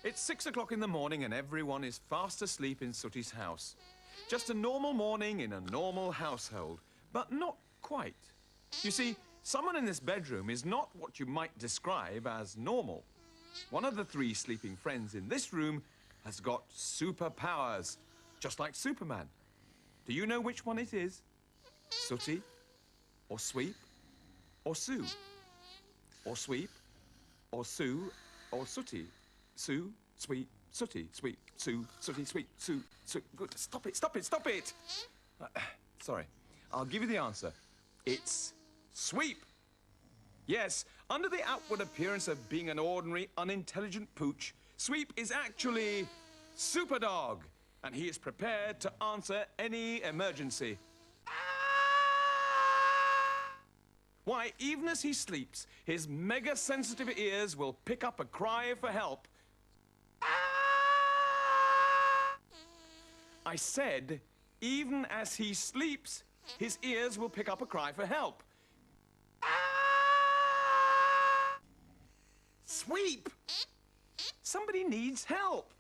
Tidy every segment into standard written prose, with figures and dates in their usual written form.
It's 6 o'clock in the morning and everyone is fast asleep in Sooty's house. Just a normal morning in a normal household, but not quite. You see, someone in this bedroom is not what you might describe as normal. One of the 3 sleeping friends in this room has got superpowers, just like Superman. Do you know which one it is? Sooty, or Sweep, or Sue? Or Sweep, or Sue, or Sooty? Sue, Sweep, Sooty, Sweep, Sue, Sooty, Sweep, Sue, Sue. Good. Stop it, stop it, stop it! Sorry. I'll give you the answer. It's Sweep. Yes, under the outward appearance of being an ordinary, unintelligent pooch, Sweep is actually Superdog, and he is prepared to answer any emergency. Why, even as he sleeps, his mega-sensitive ears will pick up a cry for help. I said, even as he sleeps, his ears will pick up a cry for help. Sweep! Somebody needs help.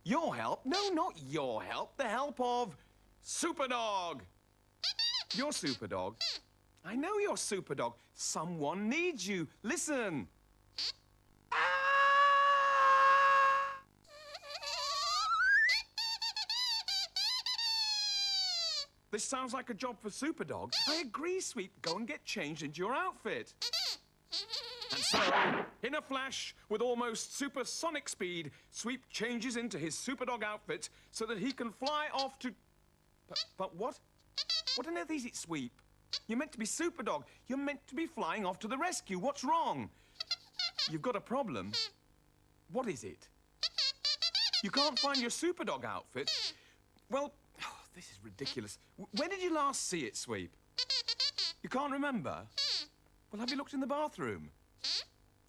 Your help? No, not your help. The help of Superdog. You're Superdog. I know you're Superdog. Someone needs you. Listen. This sounds like a job for Superdog. I agree, Sweep. Go and get changed into your outfit. And so, in a flash, with almost supersonic speed, Sweep changes into his Superdog outfit so that he can fly off to... But what? What on earth is it, Sweep? You're meant to be Superdog. You're meant to be flying off to the rescue. What's wrong? You've got a problem. What is it? You can't find your Superdog outfit? Well, oh, this is ridiculous. When did you last see it, Sweep? You can't remember? Well, have you looked in the bathroom?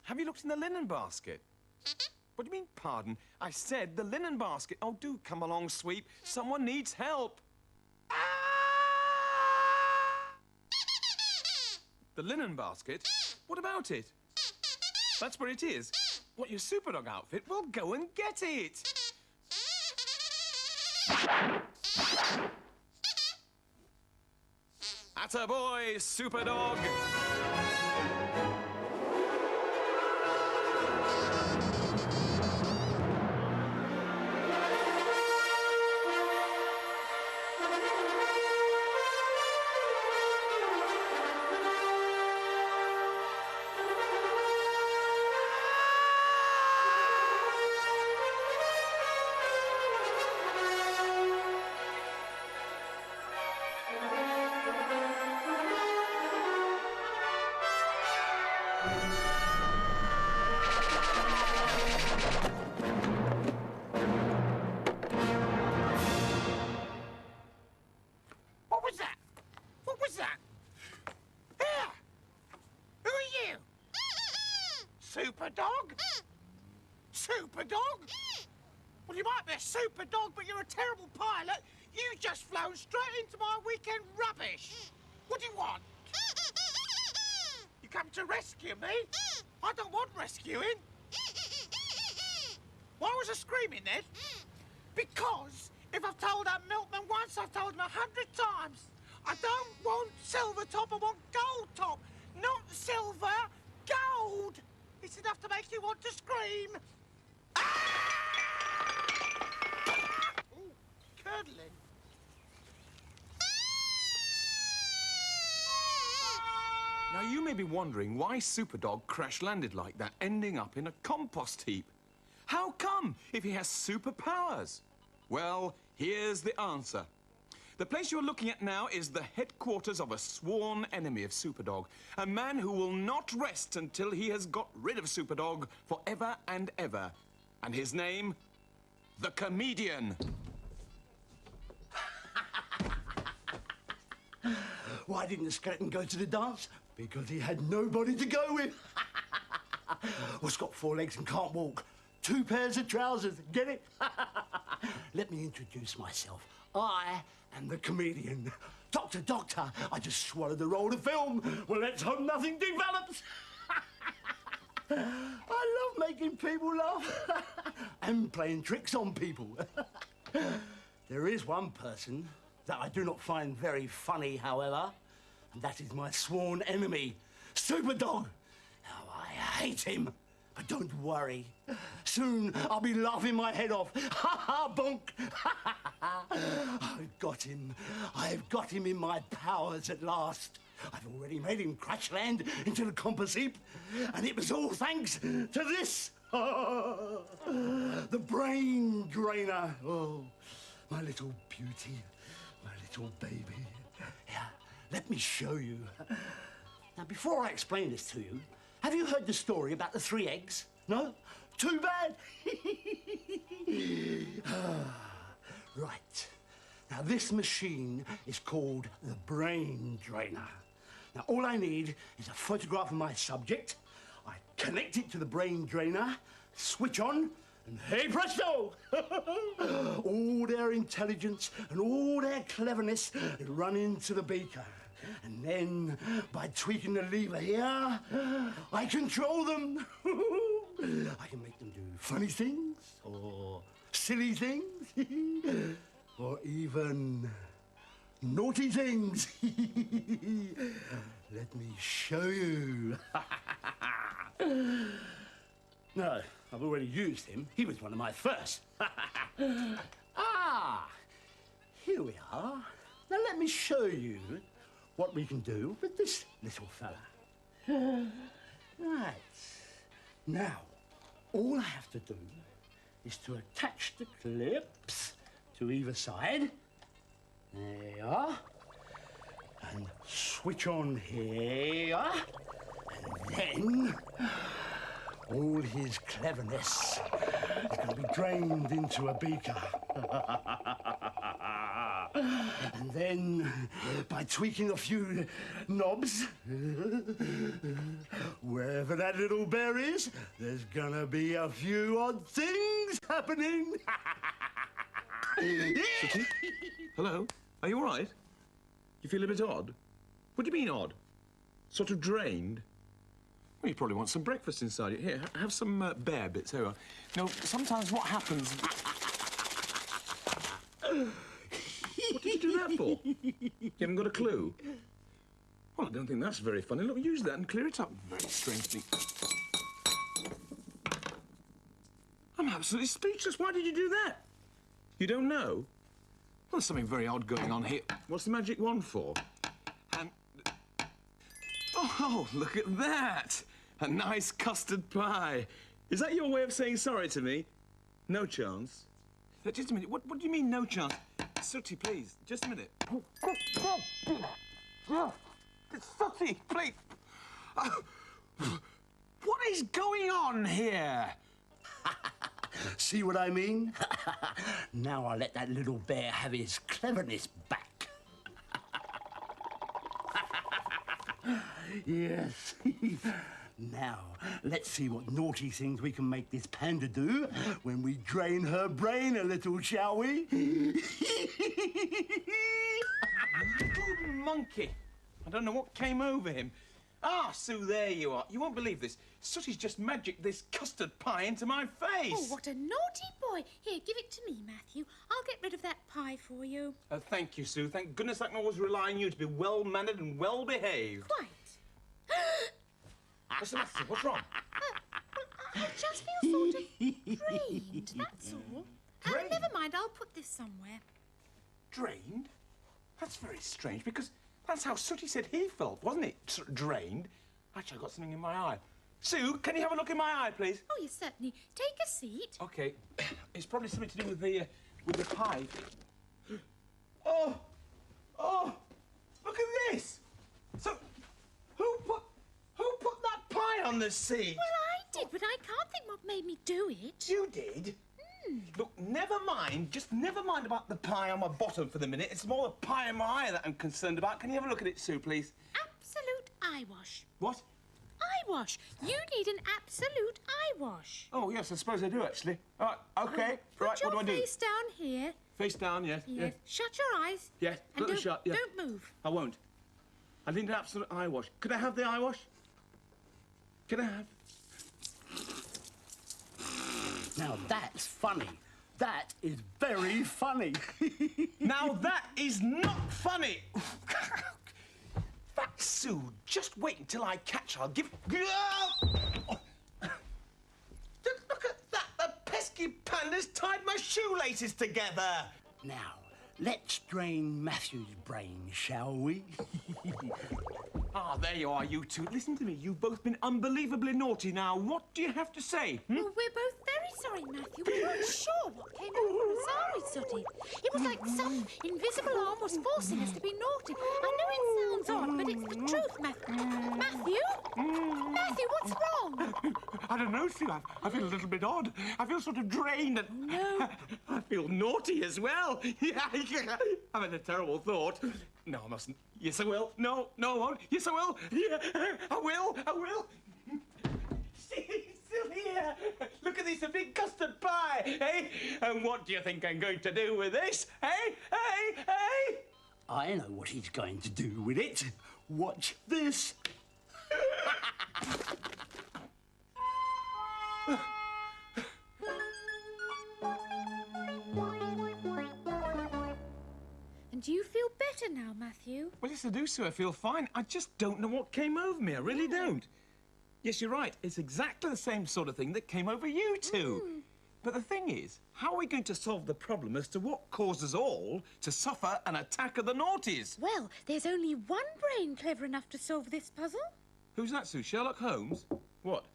Have you looked in the linen basket? What do you mean, pardon? I said the linen basket. Oh, do come along, Sweep. Someone needs help. The linen basket? What about it? That's where it is. What, your Superdog outfit? Well, go and get it. Attaboy, Superdog. Superdog? Superdog? Well, you might be a Superdog, but you're a terrible pilot. You just flown straight into my weekend rubbish. What do you want? You come to rescue me? I don't want rescuing. Why was I screaming then? Because if I've told that milkman once, I've told him 100 times. I don't want silver top, I want gold top. Not silver, gold. It's enough to make you want to scream. Ooh, curdling. Now, you may be wondering why Superdog crash-landed like that, ending up in a compost heap. How come, if he has superpowers? Well, here's the answer. The place you're looking at now is the headquarters of a sworn enemy of Superdog. A man who will not rest until he has got rid of Superdog forever and ever. And his name, the Comedian. Why didn't the skeleton go to the dance? Because he had nobody to go with. What's got 4 legs and can't walk? 2 pairs of trousers, get it? Let me introduce myself. I am the Comedian. Doctor, I just swallowed the roll of film. Well, let's hope nothing develops. I love making people laugh and playing tricks on people. There is one person that I do not find very funny, however, and that is my sworn enemy, Superdog. Oh, I hate him. But don't worry. Soon I'll be laughing my head off. Ha ha, bonk. I've got him. I've got him in my powers at last. I've already made him crash land into the compass heap, and it was all thanks to this. The brain drainer. Oh, my little beauty, my little baby. Here, let me show you. Now, before I explain this to you, have you heard the story about the 3 eggs? No? Too bad. Right. Now, this machine is called the brain drainer. Now, all I need is a photograph of my subject. I connect it to the brain drainer, switch on, and hey presto! All their intelligence and all their cleverness run into the beaker. And then, by tweaking the lever here, I control them. I can make them do funny things, or silly things, or even naughty things. Let me show you. No, I've already used him. He was one of my first. Ah, here we are. Now let me show you what we can do with this little fella. Right. Now, all I have to do is to attach the clips to either side. There you are. And switch on here. And then all his cleverness is going to be drained into a beaker. And then, by tweaking a few knobs, wherever that little bear is, there's gonna be a few odd things happening. Sooty? Hello? Are you all right? You feel a bit odd? What do you mean odd? Sort of drained? Well, you probably want some breakfast inside it. Here, have some bear bits. Here we are. No, sometimes what happens... What did you do that for? You haven't got a clue? Well, I don't think that's very funny. Look, use that and clear it up. Very strange thing. I'm absolutely speechless. Why did you do that? You don't know? Well, there's something very odd going on here. What's the magic wand for? And... Oh, look at that! A nice custard pie. Is that your way of saying sorry to me? No chance. Just a minute. What do you mean, no chance? Sooty, please. Just a minute. Sooty, please. What is going on here? See what I mean? Now I'll let that little bear have his cleverness back. Yes. Now, let's see what naughty things we can make this panda do when we drain her brain a little, shall we? Little monkey. I don't know what came over him. Ah, Sue, there you are. You won't believe this. Sooty's just magicked this custard pie into my face. Oh, what a naughty boy. Here, give it to me, Matthew. I'll get rid of that pie for you. Thank you, Sue. Thank goodness I can always rely on you to be well-mannered and well-behaved. Quite. What's the matter? What's wrong? I just feel sort of drained, that's all. Drained? Never mind, I'll put this somewhere. Drained? That's very strange, because that's how Sooty said he felt, wasn't it? Drained. Actually, I've got something in my eye. Sue, can you have a look in my eye, please? Oh, yes, certainly. Take a seat. OK. It's probably something to do with the pie. Oh! on the seat. Well, I did, but I can't think what made me do it. You did? Look, never mind. Just never mind about the pie on my bottom for the minute. It's more the pie in my eye that I'm concerned about. Can you have a look at it, Sue, please? Absolute eye wash. What? Eye wash. You need an absolute eye wash. Oh, yes, I suppose I do, actually. All right, OK. Put Right, your what do I do? face down here. Face down, yes. Yes. Shut your eyes. Yes, And put them shut, yeah. don't move. I won't. I need an absolute eye wash. Could I have the eye wash? Can I have? Now that's funny. That is very funny. Now that is not funny. That Sue, just wait until I catch her. I'll give... Just look at that. The pesky panda's tied my shoelaces together. Now, let's drain Matthew's brain, shall we? Ah, there you are, you two. Listen to me. You've both been unbelievably naughty now. What do you have to say? Well, we're both very sorry, Matthew. We weren't sure what came over us, are we, Sooty? It was like some invisible arm was forcing us to be naughty. I know it sounds odd, but it's the truth, Matthew. Matthew, what's wrong? I don't know, Sue. I feel a little bit odd. I feel sort of drained and... No. I feel naughty as well. Yeah, I've had a terrible thought. No, I mustn't. Yes, I will. No, I won't. Yes, I will. Yeah, I will. Still here. Look at this, a big custard pie, eh? And what do you think I'm going to do with this? Hey? I know what he's going to do with it. Watch this. And do you feel better now, Matthew? Well, yes, I do, Sue. I feel fine. I just don't know what came over me. I really don't. Yes, you're right. It's exactly the same sort of thing that came over you two. But the thing is, how are we going to solve the problem as to what caused us all to suffer an attack of the naughties? Well, there's only one brain clever enough to solve this puzzle. Who's that, Sue? Sherlock Holmes? What?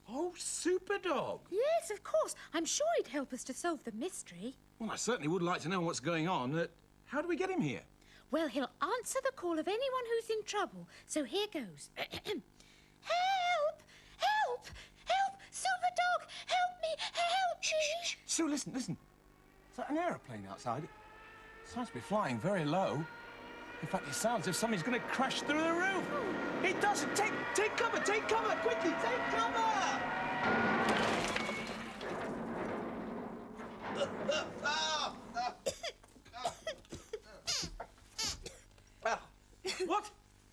Oh, Superdog. Yes, of course. I'm sure he'd help us to solve the mystery. Well, I certainly would like to know what's going on. How do we get him here? Well, he'll answer the call of anyone who's in trouble. So here goes. Help! Help! Help! Superdog! Help me! Help me! Sue, listen. Is that an aeroplane outside? It sounds to be flying very low. In fact, it sounds as if somebody's going to crash through the roof. It does. Take cover! Take cover! Quickly, take cover!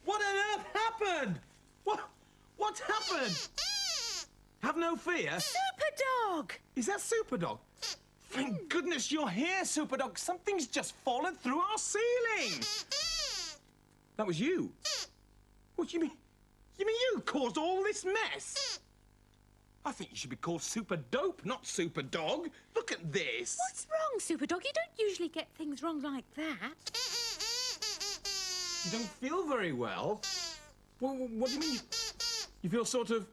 What on earth happened? What's happened? Have no fear. Superdog! Is that Superdog? Thank goodness you're here, Superdog. Something's just fallen through our ceiling. That was you. What do you mean? You mean you caused all this mess? I think you should be called Super Dope, not Superdog. Look at this. What's wrong, Superdog? You don't usually get things wrong like that. You don't feel very well. What do you mean? You feel sort of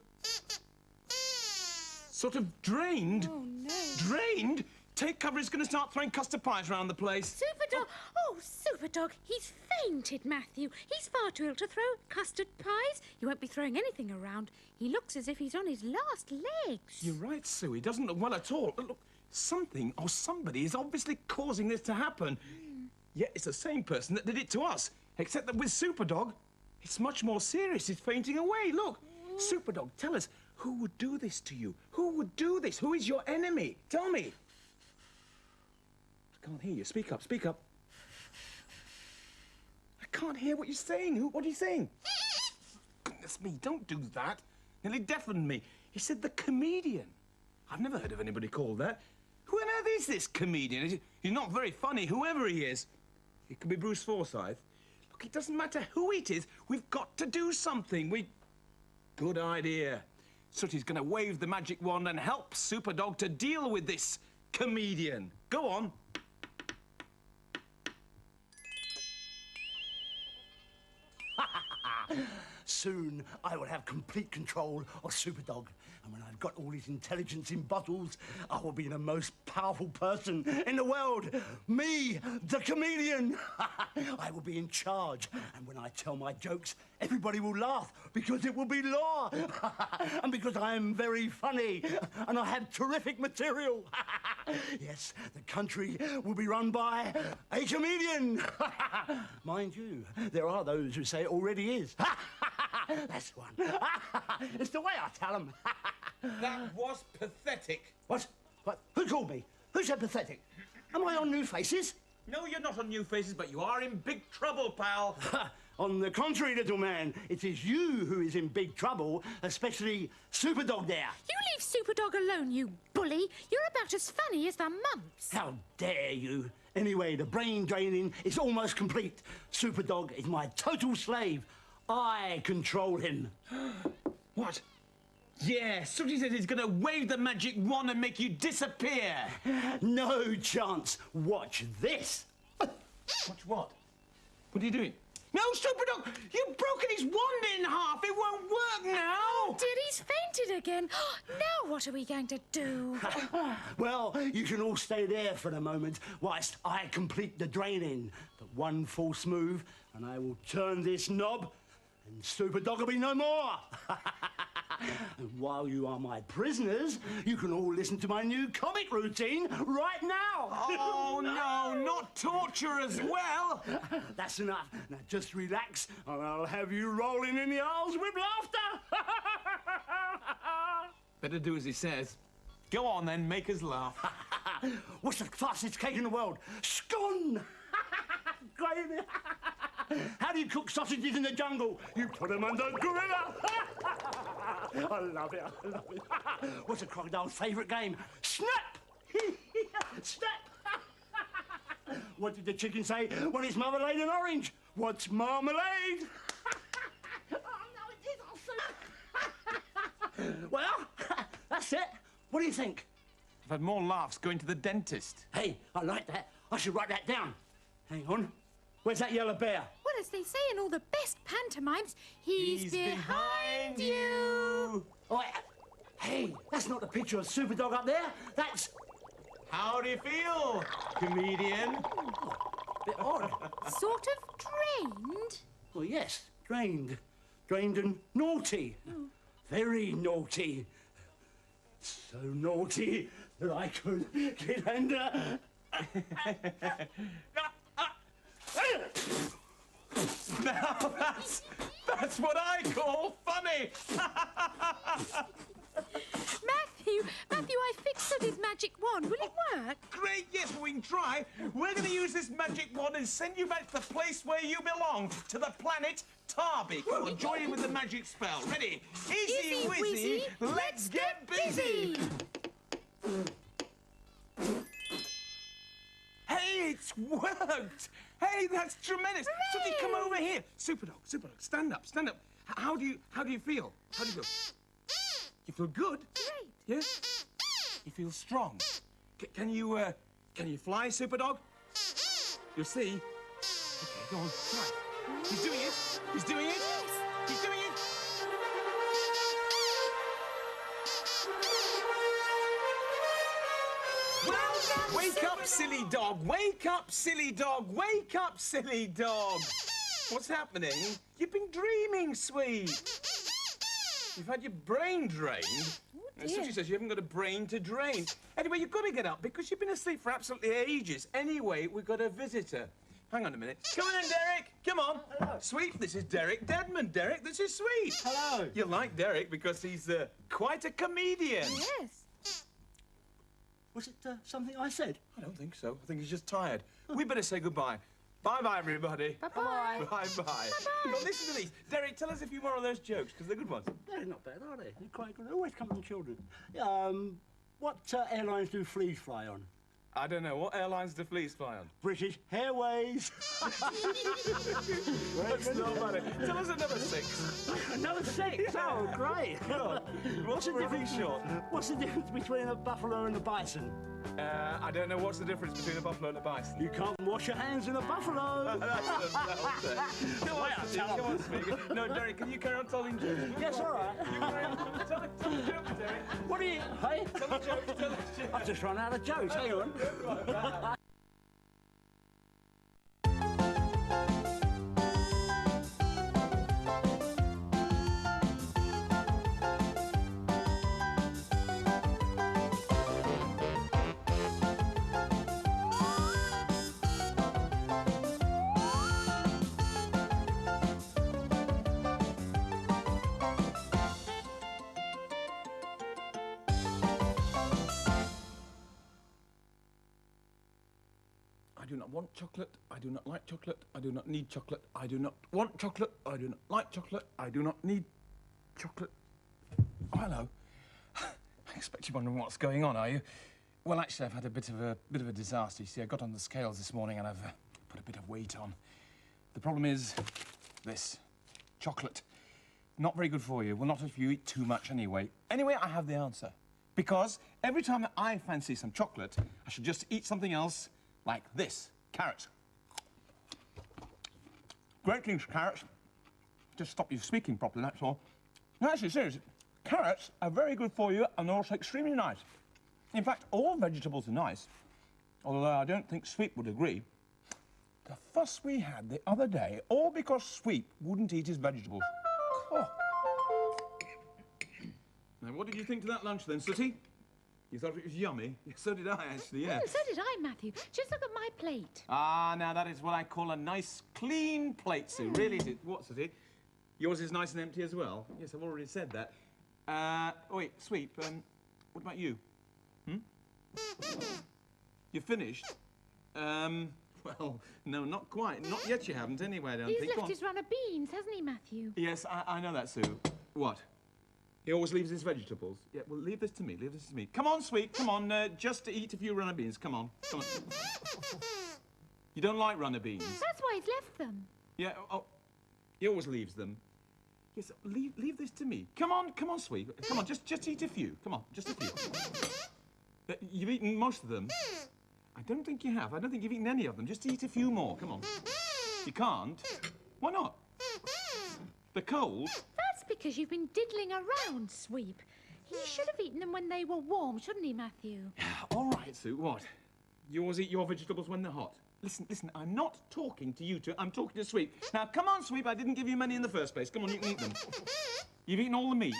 drained? Oh, no. Drained? Take cover, he's going to start throwing custard pies around the place. Superdog! Oh, Superdog, he's fainted, Matthew. He's far too ill to throw custard pies. He won't be throwing anything around. He looks as if he's on his last legs. You're right, Sue. He doesn't look well at all. Look, something or somebody is obviously causing this to happen. Yet it's the same person that did it to us. Except that with Superdog, it's much more serious. He's fainting away. Look, Superdog, tell us, who would do this to you? Who would do this? Who is your enemy? Tell me. I can't hear you. Speak up, speak up. I can't hear what you're saying. What are you saying? Goodness me, don't do that. Nearly deafened me. He said the comedian. I've never heard of anybody called that. Who on earth is this comedian? He's not very funny, whoever he is. It could be Bruce Forsyth. Look, it doesn't matter who it is. We've got to do something. Good idea. Sooty's going to wave the magic wand and help Superdog to deal with this comedian. Go on. Soon I will have complete control of Superdog. And when I've got all his intelligence in bottles, I will be the most powerful person in the world. Me, the comedian. I will be in charge. And when I tell my jokes, everybody will laugh because it will be law. And because I am very funny and I have terrific material. Yes, the country will be run by a comedian. Mind you, there are those who say it already is. That's one. It's the way I tell them. That was pathetic. What? What? Who called me? Who said pathetic? Am I on New Faces? No, you're not on New Faces, but you are in big trouble, pal. On the contrary, little man, it is you who is in big trouble, especially Superdog there. You leave Superdog alone, you bully. You're about as funny as the mumps. How dare you? Anyway, the brain draining is almost complete. Superdog is my total slave. I control him. What? Yeah, Sooty said he's gonna wave the magic wand and make you disappear. No chance. Watch this. Watch what? What are you doing? No, Superdog! You've broken his wand in half! It won't work now! Dear, he's fainted again. Now what are we going to do? Well, you can all stay there for the moment whilst I complete the draining. But one false move and I will turn this knob and Superdog will be no more. And while you are my prisoners, you can all listen to my new comic routine right now. Oh, no, not torture as well. That's enough. Now just relax and I'll have you rolling in the aisles with laughter. Better do as he says. Go on then, make us laugh. What's the fastest cake in the world? Scone! Gravy! How do you cook sausages in the jungle? You put them under gorilla! I love it, I love it. What's a crocodile's favourite game? Snap! Snap! What did the chicken say when his mother laid an orange? What's marmalade? Oh, no, it is also... Well, that's it. What do you think? I've had more laughs going to the dentist. Hey, I like that. I should write that down. Hang on. Where's that yellow bear? Well, as they say in all the best pantomimes, he's behind you. Oh, hey, that's not the picture of Superdog up there. That's... How do you feel, comedian? Bit odd. Sort of drained. Well, yes, drained. Drained and naughty. Very naughty. So naughty that I could get under... Now that's what I call funny. Matthew, I fixed Sooty's magic wand. Will it work? Great, yes, we can try. We're going to use this magic wand and send you back to the place where you belong, to the planet Tarby. Come on, join in with the magic spell. Ready? Easy, wizzy, let's get busy. Hey, it's worked. Hey, that's tremendous. Sooty, come over here. Superdog, stand up. How do you feel? How do you feel? You feel good? Great. Yes? You feel strong? Can you fly, Superdog? You'll see. Okay, go on, try. He's doing it. He's doing it. He's doing it. Well, wake up, silly dog. Wake up, silly dog. Wake up, silly dog. What's happening? You've been dreaming, sweet. You've had your brain drained. And Sooty says you haven't got a brain to drain. Anyway, you've got to get up because you've been asleep for absolutely ages. Anyway, we've got a visitor. Hang on a minute. Come on in, Derek. Come on. Hello. Sweet, this is Derek Deadman. Derek, this is Sweet. Hello. You like Derek because he's quite a comedian. Yes. Was it something I said? I don't think so. I think he's just tired. We better say goodbye. Bye-bye, everybody. Bye-bye. Bye-bye. Now, listen to these. Derek, tell us a few more of those jokes, because they're good ones. They're not bad, are they? They're quite good. They always come from children. What airlines do fleas fly on? I don't know. What airlines do fleas fly on? British Airways. That's not bad. Tell us another 6. Another 6? Oh, great. What's the difference? Short? What's the difference between a buffalo and a bison? I don't know what's the difference between a buffalo and a bison. You can't wash your hands in a buffalo. Come on, come on, speaker. No, Derek, can you carry on telling jokes? Yes, all right. You carry on. Tell the jokes, Derek. What are you... Hey? Tell the jokes, tell the jokes. I've just run out of jokes. Hang on. I do not want chocolate. I do not like chocolate. I do not need chocolate. I do not want chocolate. I do not like chocolate. I do not need chocolate. Oh, hello. I expect you're wondering what's going on, are you? Well, actually, I've had a bit of a disaster. You see, I got on the scales this morning and I've put a bit of weight on. The problem is this chocolate. Not very good for you. Well, not if you eat too much anyway. Anyway, I have the answer. Because every time that I fancy some chocolate, I should just eat something else like this. Carrots. Great things, carrots. Just stop you speaking properly, that's all. No, actually, seriously, carrots are very good for you and they're also extremely nice. In fact, all vegetables are nice, although I don't think Sweep would agree. The fuss we had the other day, all because Sweep wouldn't eat his vegetables. Oh. Now, what did you think to that lunch then, Sooty? You thought it was yummy? So did I, actually, yeah. So did I, Matthew. Just look at my plate. Ah, now that is what I call a nice, clean plate, Sue. Really is it. What, Sooty? Yours is nice and empty as well? Yes, I've already said that. Oh, wait, Sweep, what about you? You finished? Well, no, not quite. Not yet you haven't, anyway, I don't think. He's left his run of beans, hasn't he, Matthew? Yes, I know that, Sue. What? He always leaves his vegetables. Yeah, well, leave this to me, leave this to me. Come on, Sweet, come on, just to eat a few runner beans. Come on, come on. You don't like runner beans? That's why he's left them. Yeah, oh, he always leaves them. Yes, leave this to me. Come on, Sweet. Come on, just eat a few. Come on, just a few. You've eaten most of them. I don't think you have. I don't think you've eaten any of them. Just eat a few more. Come on. You can't? Why not? They're cold. That's because you've been diddling around, Sweep. He should have eaten them when they were warm, shouldn't he, Matthew? All right, Sue, what? You always eat your vegetables when they're hot. Listen, I'm not talking to you two. I'm talking to Sweep. Now, come on, Sweep. I didn't give you money in the first place. Come on, you can eat them. You've eaten all the meat.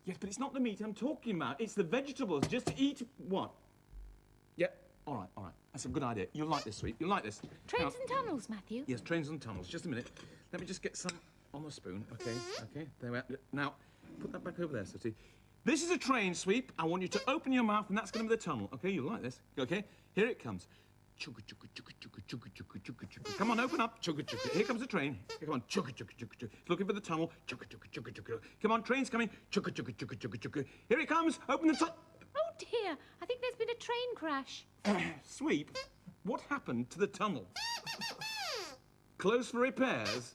Yes, but it's not the meat I'm talking about. It's the vegetables. Just eat what? Yeah, all right. That's a good idea. You'll like this, Sweep. You'll like this. Trains and tunnels, Matthew. Yes, trains and tunnels. Just a minute. Let me just get some on the spoon. Okay, there we are. Now, put that back over there, Sooty. This is a train, Sweep. I want you to open your mouth, and that's going to be the tunnel. Okay, you'll like this. Okay, here it comes. Chugga, chugga, chugga, chugga, chugga, chugga, chugga, chugga. Come on, open up. Chugga, chugga. Here comes the train. Here, come on. Chugga, chugga, chugga, chugga. It's looking for the tunnel. Chugga, chugga, chugga, chugga. Come on, train's coming. Chugga, chugga, chugga, chugga, chugga. Here it comes. Open the tunnel. Oh, dear. I think there's been a train crash. Sweep, what happened to the tunnel? Closed for repairs?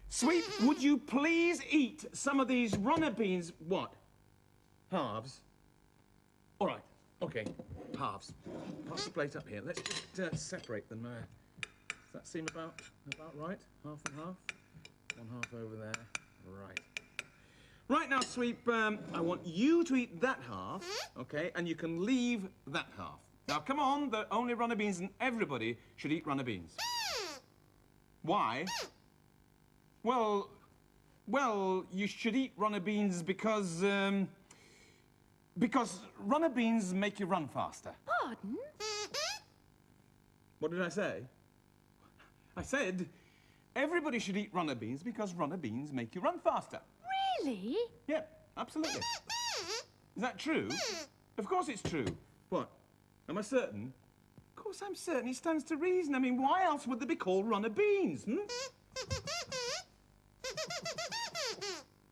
Sweep, would you please eat some of these runner beans? What? Halves? All right, okay, halves. Pass the plate up here. Let's just separate them. Does that seem about right? Half and half? One half over there. Right. Right now, Sweep, I want you to eat that half, okay, and you can leave that half. Now, come on, they're only runner beans and everybody should eat runner beans. Why? Well, you should eat runner beans because runner beans make you run faster. Pardon? What did I say? I said everybody should eat runner beans because runner beans make you run faster. Really? Yeah, absolutely. Is that true? Of course it's true. What? Am I certain? Of course I'm certain. It stands to reason. I mean, why else would they be called runner beans,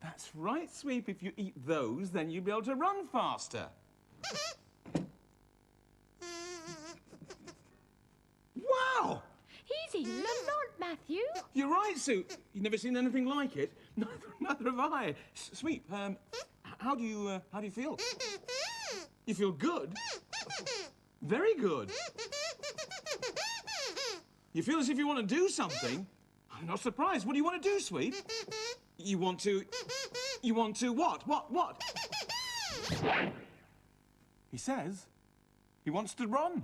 That's right, Sweep. If you eat those, then you'll be able to run faster. Wow! He's eaten a lot, Matthew. You're right, Sue. You've never seen anything like it. Neither have I. Sweep, how do you feel? You feel good? Very good. You feel as if you want to do something? I'm not surprised. What do you want to do, sweet? You want to what? What? He says he wants to run.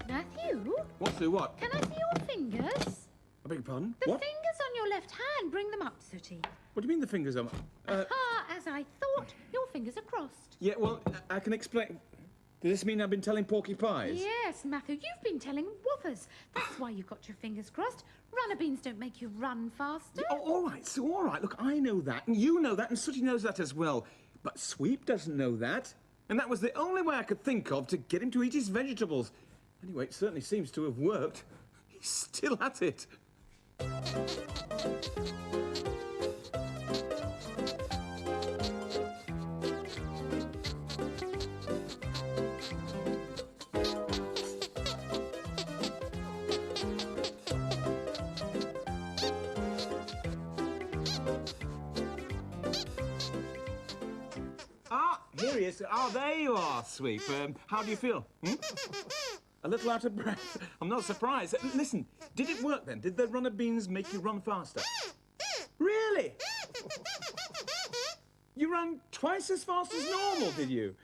Matthew? What, Sue, what? Can I see your fingers? I beg your pardon? The What? fingers on your left hand. Bring them up, Sooty. What do you mean the fingers are... As I thought, your fingers are crossed. Yeah, well, I can explain... Does this mean I've been telling porky pies? Yes, Matthew, you've been telling whoppers. That's why you've got your fingers crossed. Runner beans don't make you run faster. Oh, all right, Sue, all right. Look, I know that, and you know that, and Sooty knows that as well. But Sweep doesn't know that. And that was the only way I could think of to get him to eat his vegetables. Anyway, it certainly seems to have worked. He's still at it. Ah, here he is. Ah, there you are, Sweep. How do you feel? A little out of breath. I'm not surprised. Listen, did it work then? Did the runner beans make you run faster? Really? You ran twice as fast as normal, did you?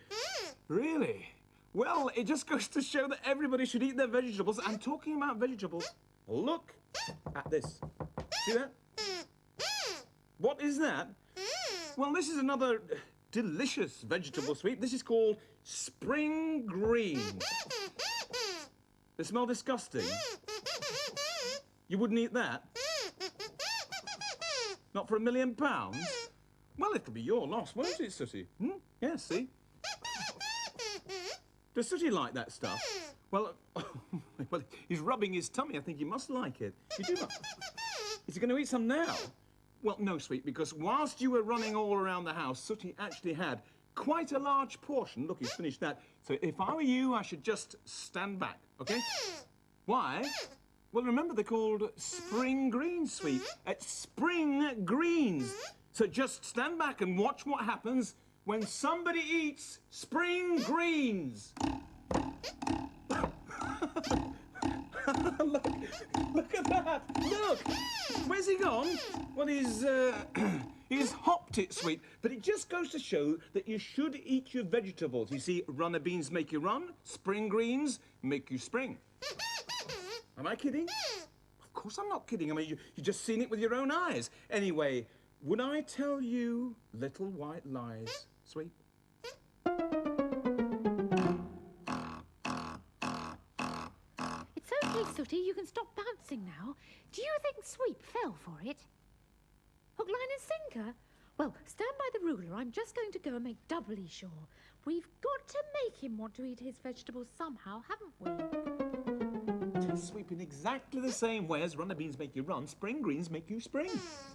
Really? Well, it just goes to show that everybody should eat their vegetables. And talking about vegetables, look at this. See that? What is that? Well, this is another delicious vegetable, Sweep. This is called spring greens. They smell disgusting. You wouldn't eat that? Not for £1 million? Well, it'll be your loss, won't it, Sooty? Yeah, see? Does Sooty like that stuff? Well, well, he's rubbing his tummy. I think he must like it. You do not... Is he going to eat some now? Well, no, Sweet, because whilst you were running all around the house, Sooty actually had quite a large portion. Look, he's finished that. So if I were you, I should just stand back, OK? Why? Well, remember, they're called spring greens, Sweet. Spring greens. So just stand back and watch what happens when somebody eats spring greens. Look at that. Look. Where's he gone? Well, he's hopped it, Sweet. But it just goes to show that you should eat your vegetables. You see, runner beans make you run. Spring greens make you spring. Am I kidding? Of course I'm not kidding. I mean, you've just seen it with your own eyes. Anyway, would I tell you little white lies, Sweet? It's okay, Sooty. You can stop bouncing now. Do you think Sweep fell for it? Hook, line and sinker? Well, stand by the ruler. I'm just going to go and make doubly sure. We've got to make him want to eat his vegetables somehow, haven't we? Sweep in exactly the same way as runner beans make you run, spring greens make you spring.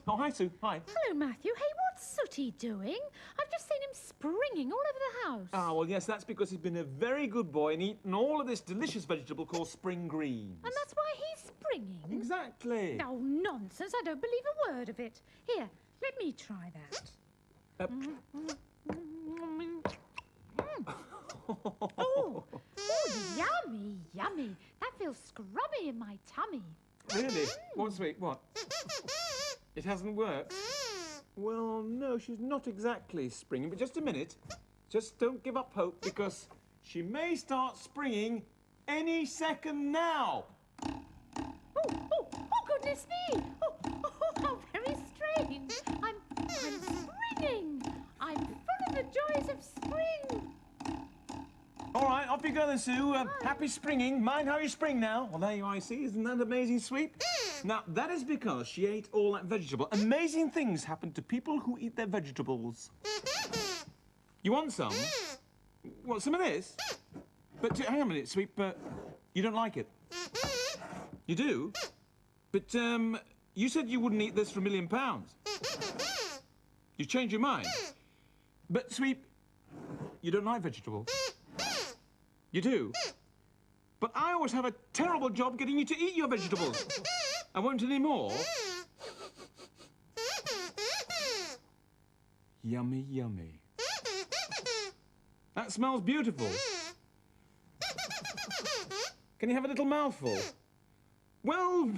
Oh, hi, Sue. Hi. Hello, Matthew. Hey, what's Sooty doing? I've just seen him springing all over the house. Ah, well, yes, that's because he's been a very good boy and eaten all of this delicious vegetable called spring greens. And that's why he's springing? Exactly. Oh, nonsense. I don't believe a word of it. Here, let me try that. Oh, yummy, yummy. That feels scrubby in my tummy. Really? What, sweet? What? It hasn't worked? Well, no, she's not exactly springing, but just a minute. Just don't give up hope, because she may start springing any second now. Oh, goodness me. How very strange. I'm springing. I'm full of the joys of spring. All right, off you go then, Sue. Happy springing. Mind how you spring now. Well, there you are, you see. Isn't that amazing, Sweep? Now, that is because she ate all that vegetable. Amazing things happen to people who eat their vegetables. You want some? What, some of this? But hang on a minute, Sweep. You don't like it? You do? But, you said you wouldn't eat this for £1 million. You changed your mind. But, Sweep, you don't like vegetables? You do? But I always have a terrible job getting you to eat your vegetables. I won't anymore. Yummy, yummy. That smells beautiful. Can you have a little mouthful? Well,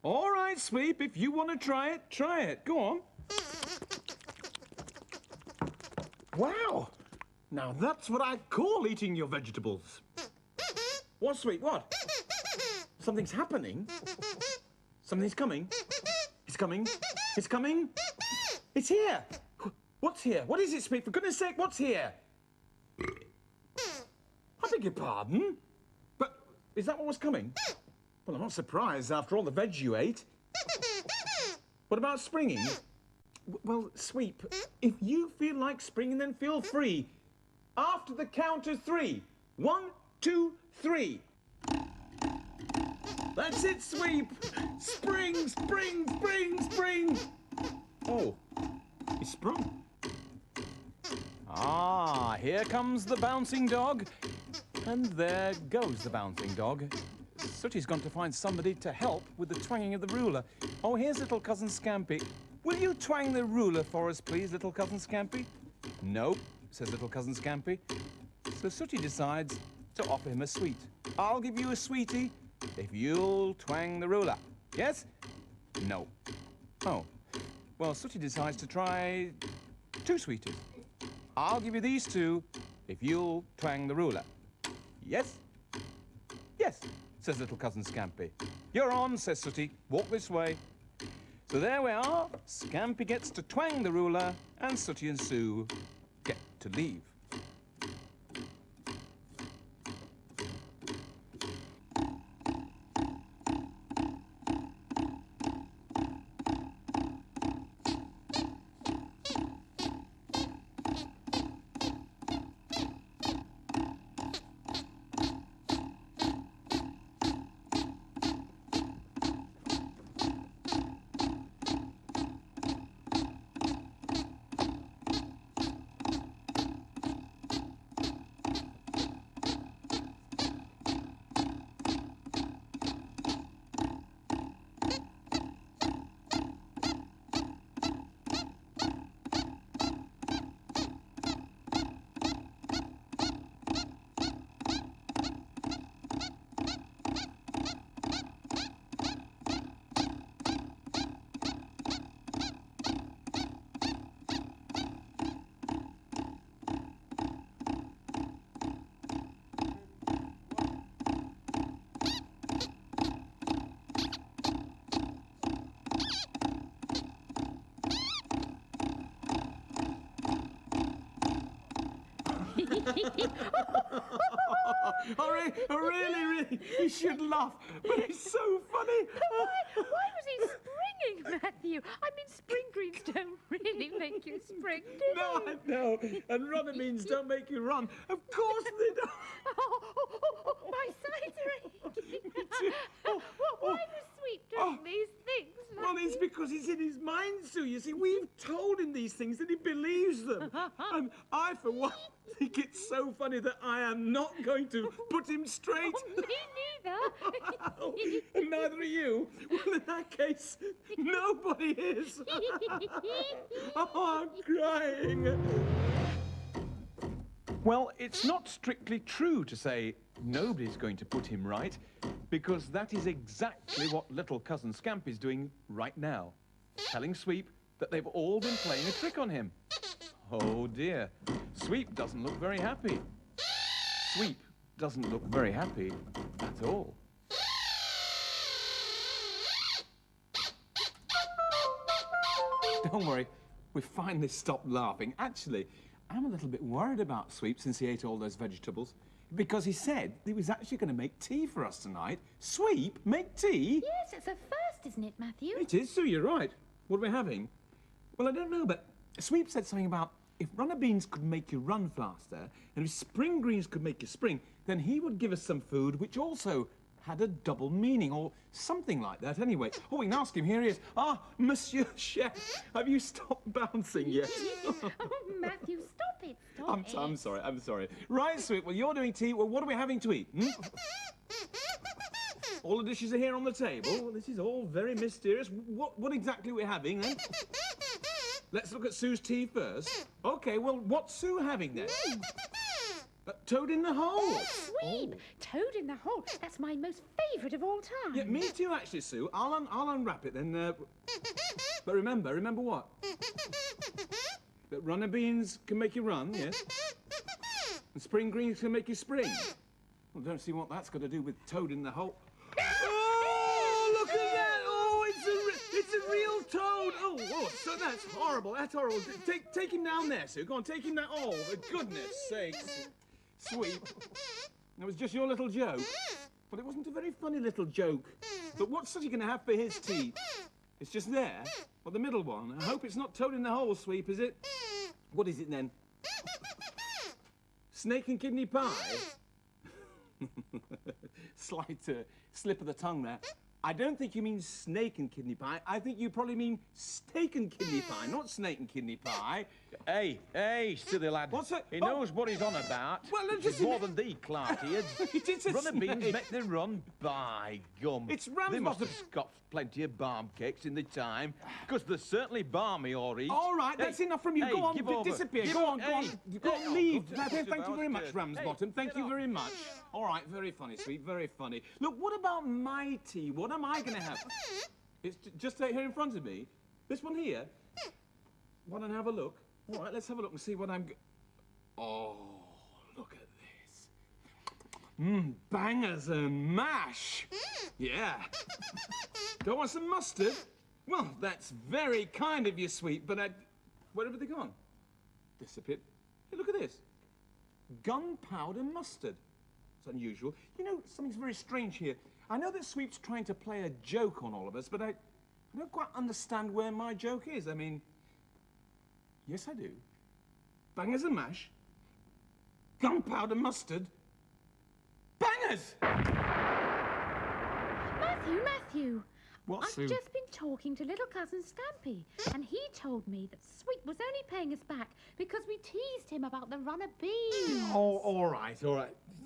all right, Sweep. If you want to try it, try it. Go on. Wow. Now, that's what I call eating your vegetables. What, Sweet? What? Something's happening? Something's coming? It's coming? It's coming? It's here! What's here? What is it, Sweet? For goodness sake, what's here? I beg your pardon? But is that what was coming? Well, I'm not surprised after all the veg you ate. What about springing? Well, Sweep, if you feel like springing, then feel free. After the count of 3. 1, 2, 3. That's it, Sweep. Spring, spring, spring, spring. Oh, he sprung. Ah, here comes the bouncing dog. And there goes the bouncing dog. Sooty's gone to find somebody to help with the twanging of the ruler. Oh, here's little Cousin Scampy. Will you twang the ruler for us, please, little Cousin Scampy? No, says little Cousin Scampy. So Sooty decides to offer him a sweet. I'll give you a sweetie if you'll twang the ruler. Yes? No. Oh. Well, Sooty decides to try 2 sweeties. I'll give you these 2 if you'll twang the ruler. Yes? Yes, says little Cousin Scampy. You're on, says Sooty. Walk this way. So there we are. Scampy gets to twang the ruler, and Sooty and Sue get to leave. Really, you should laugh, but it's so funny. Why was he springing, Matthew? I mean, spring greens don't really make you spring, do they? No, I know. And running means don't make you run. Of course they don't. My sides are aching. Why was Sweet doing these things, Matthew? Well, it's because he's in his mind, Sue. You see, we've told him these things and he believes them. And I, for one, think it's so funny that I am not going to put him straight. Me neither. And neither are you. Well, in that case, nobody is. Oh, I'm crying. Well, it's not strictly true to say nobody's going to put him right, because that is exactly what little cousin Scampy's doing right now. Telling Sweep that they've all been playing a trick on him. Oh dear, Sweep doesn't look very happy. Sweep doesn't look very happy at all. Don't worry, we finally stopped laughing. Actually, I'm a little bit worried about Sweep since he ate all those vegetables. Because he said he was actually going to make tea for us tonight. Sweep, make tea? Yes, it's a first, isn't it, Matthew? It is, Sue, you're right. What are we having? Well, I don't know, but Sweep said something about if runner beans could make you run faster, and if spring greens could make you spring, then he would give us some food which also had a double meaning, or something like that anyway. Oh, we can ask him. Here he is. Ah, Monsieur Chef, have you stopped bouncing yet? Oh, Matthew, stop it, stop it. I'm sorry. Right, Sweet, well, you're doing tea. Well, what are we having to eat? All the dishes are here on the table. Well, this is all very mysterious. What exactly are we having, then? Let's look at Sue's tea first. OK, well, what's Sue having, then? Toad in the hole. Sweep, Toad in the hole. That's my most favourite of all time. Yeah, me too, actually, Sue. I'll unwrap it then. But remember what? That runner beans can make you run, yes? And spring greens can make you spring. Well, don't see what that's got to do with Toad in the hole. Oh, look at that! Oh, it's a real toad! Oh, so that's horrible. That's horrible. Take him down there, Sue. Go on, take him down. Oh, for goodness sakes. Sweep. That was just your little joke. But it wasn't a very funny little joke. But what's he going to have for his tea? It's just there? Or the middle one? I hope it's not Toad in the hole, Sweep, is it? What is it then? Snake and kidney pie? Slight slip of the tongue there. I don't think you mean snake and kidney pie. I think you probably mean steak and kidney pie, not snake and kidney pie. Hey, silly lad. What's that? He knows what he's on about. Well, it's more than thee, Clarky. It's a Runner beans snake. make them run by gum. It's They must Ramsbottom. have scoffed plenty of barm cakes in the time, because they're certainly balmy or eat. All right, that's enough from you. Hey, Go on, give over. disappear. Give Go on, over. go on. Hey, Go on, hey, leave. oh, Thank you very much, hey, Ramsbottom. Thank you get very off. much. All right, very funny, Sweet, very funny. Look, what about my tea? What am I going to have? It's just right here in front of me. This one here. Want to have a look? All right, let's have a look and see what I'm... Oh, look at this. Bangers and mash. Yeah. Don't want some mustard? Well, that's very kind of you, Sweet, but where have they gone? Disappeared. Hey, look at this. Gunpowder mustard. It's unusual. You know, something's very strange here. I know that Sweep's trying to play a joke on all of us, but I don't quite understand where my joke is. I mean, yes, I do. Bangers and mash. Gunpowder mustard. Bangers! Matthew. What, I've Sue? just been talking to little cousin Scampy, and he told me that Sweep was only paying us back because we teased him about the runner beans. Oh, all right.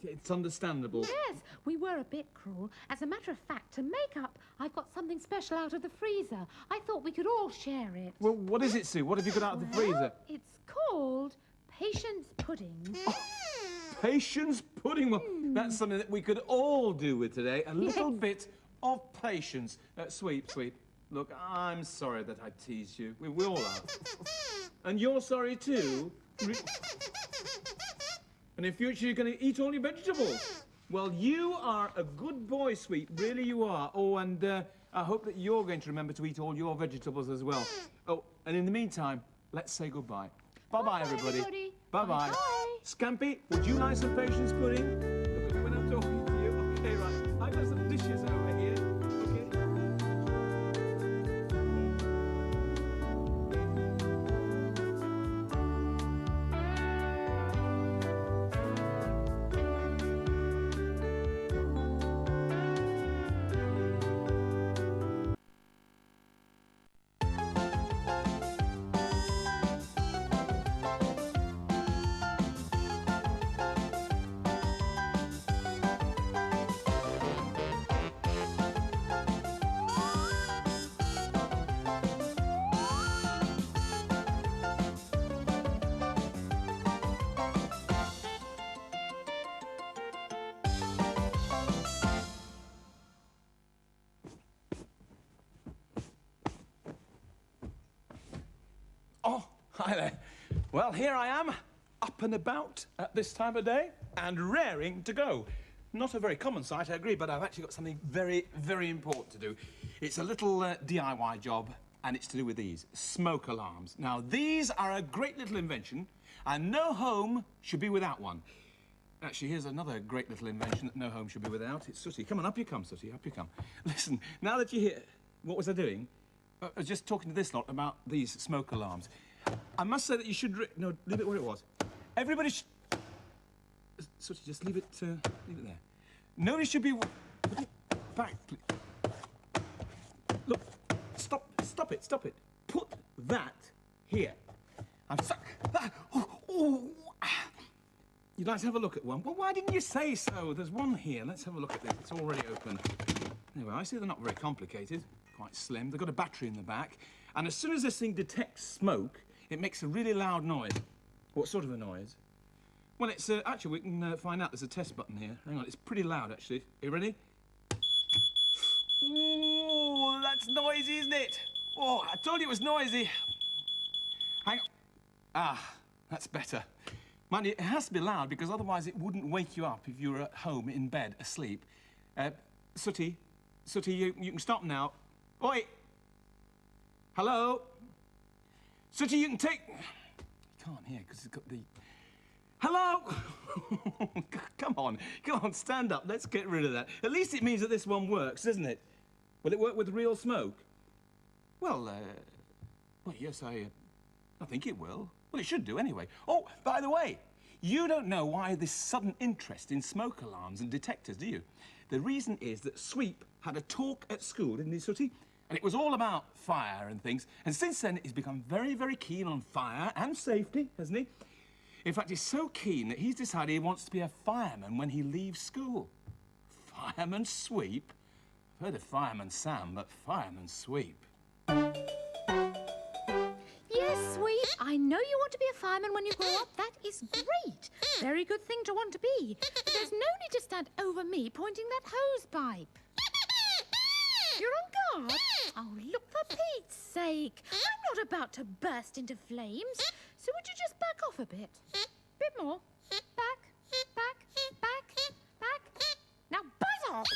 It's understandable. Yes, we were a bit cruel. As a matter of fact, to make up, I got something special out of the freezer. I thought we could all share it. Well, what is it, Sue? What have you got out of the freezer? It's called Patience Pudding. Patience pudding. Well, that's something that we could all do with today. A little bit of patience. Sweep. Look, I'm sorry that I teased you. We all are. And you're sorry too. And in future you're going to eat all your vegetables. Well, you are a good boy, Sweep. Really you are. Oh, and I hope that you're going to remember to eat all your vegetables as well. Oh, and in the meantime, let's say goodbye. Bye-bye, everybody. Bye-bye. Bye-bye. Scampy, would you like some patience pudding? Look at me when I'm talking to you. Okay, right. I've got some dishes over here. Okay. Hi there. Well, here I am, up and about at this time of day and raring to go. Not a very common sight, I agree, but I've actually got something very, very important to do. It's a little DIY job, and it's to do with these smoke alarms. Now, these are a great little invention, and no home should be without one. Actually, here's another great little invention that no home should be without. It's Sooty. Come on, up you come, Sooty, up you come. Listen, now that you're here, what was I doing? I was just talking to this lot about these smoke alarms. I must say that you should... No, leave it where it was. Everybody should... Sooty, just leave it there. Nobody should be... Put it back, please. Look, stop it. Put that here. I'm stuck. You'd like to have a look at one? Well, why didn't you say so? There's one here. Let's have a look at this. It's already open. Anyway, I see they're not very complicated. Quite slim. They've got a battery in the back. And as soon as this thing detects smoke, it makes a really loud noise. What sort of a noise? Well, it's... actually, we can find out. There's a test button here. Hang on, it's pretty loud, actually. Are you ready? Oh, that's noisy, isn't it? Oh, I told you it was noisy. Hang on. Ah, that's better. Mind you, it has to be loud because otherwise it wouldn't wake you up if you were at home in bed asleep. Sooty, you can stop now. Oi! Hello? Sooty, you can take... You can't hear because it's got the... Hello? Come on, stand up. Let's get rid of that. At least it means that this one works, doesn't it? Will it work with real smoke? Well, yes, I think it will. Well, it should do anyway. Oh, by the way, you don't know why this sudden interest in smoke alarms and detectors, do you? The reason is that Sweep had a talk at school, didn't he, Sooty? And it was all about fire and things. And since then, he's become very, very keen on fire and safety, hasn't he? In fact, he's so keen that he's decided he wants to be a fireman when he leaves school. Fireman Sweep? I've heard of Fireman Sam, but Fireman Sweep. Yes, Sweep, I know you want to be a fireman when you grow up. That is great. Very good thing to want to be. But there's no need to stand over me pointing that hose pipe. You're on guard? Oh, look, for Pete's sake. I'm not about to burst into flames. So would you just back off a bit? Bit more. Back. Now buzz off!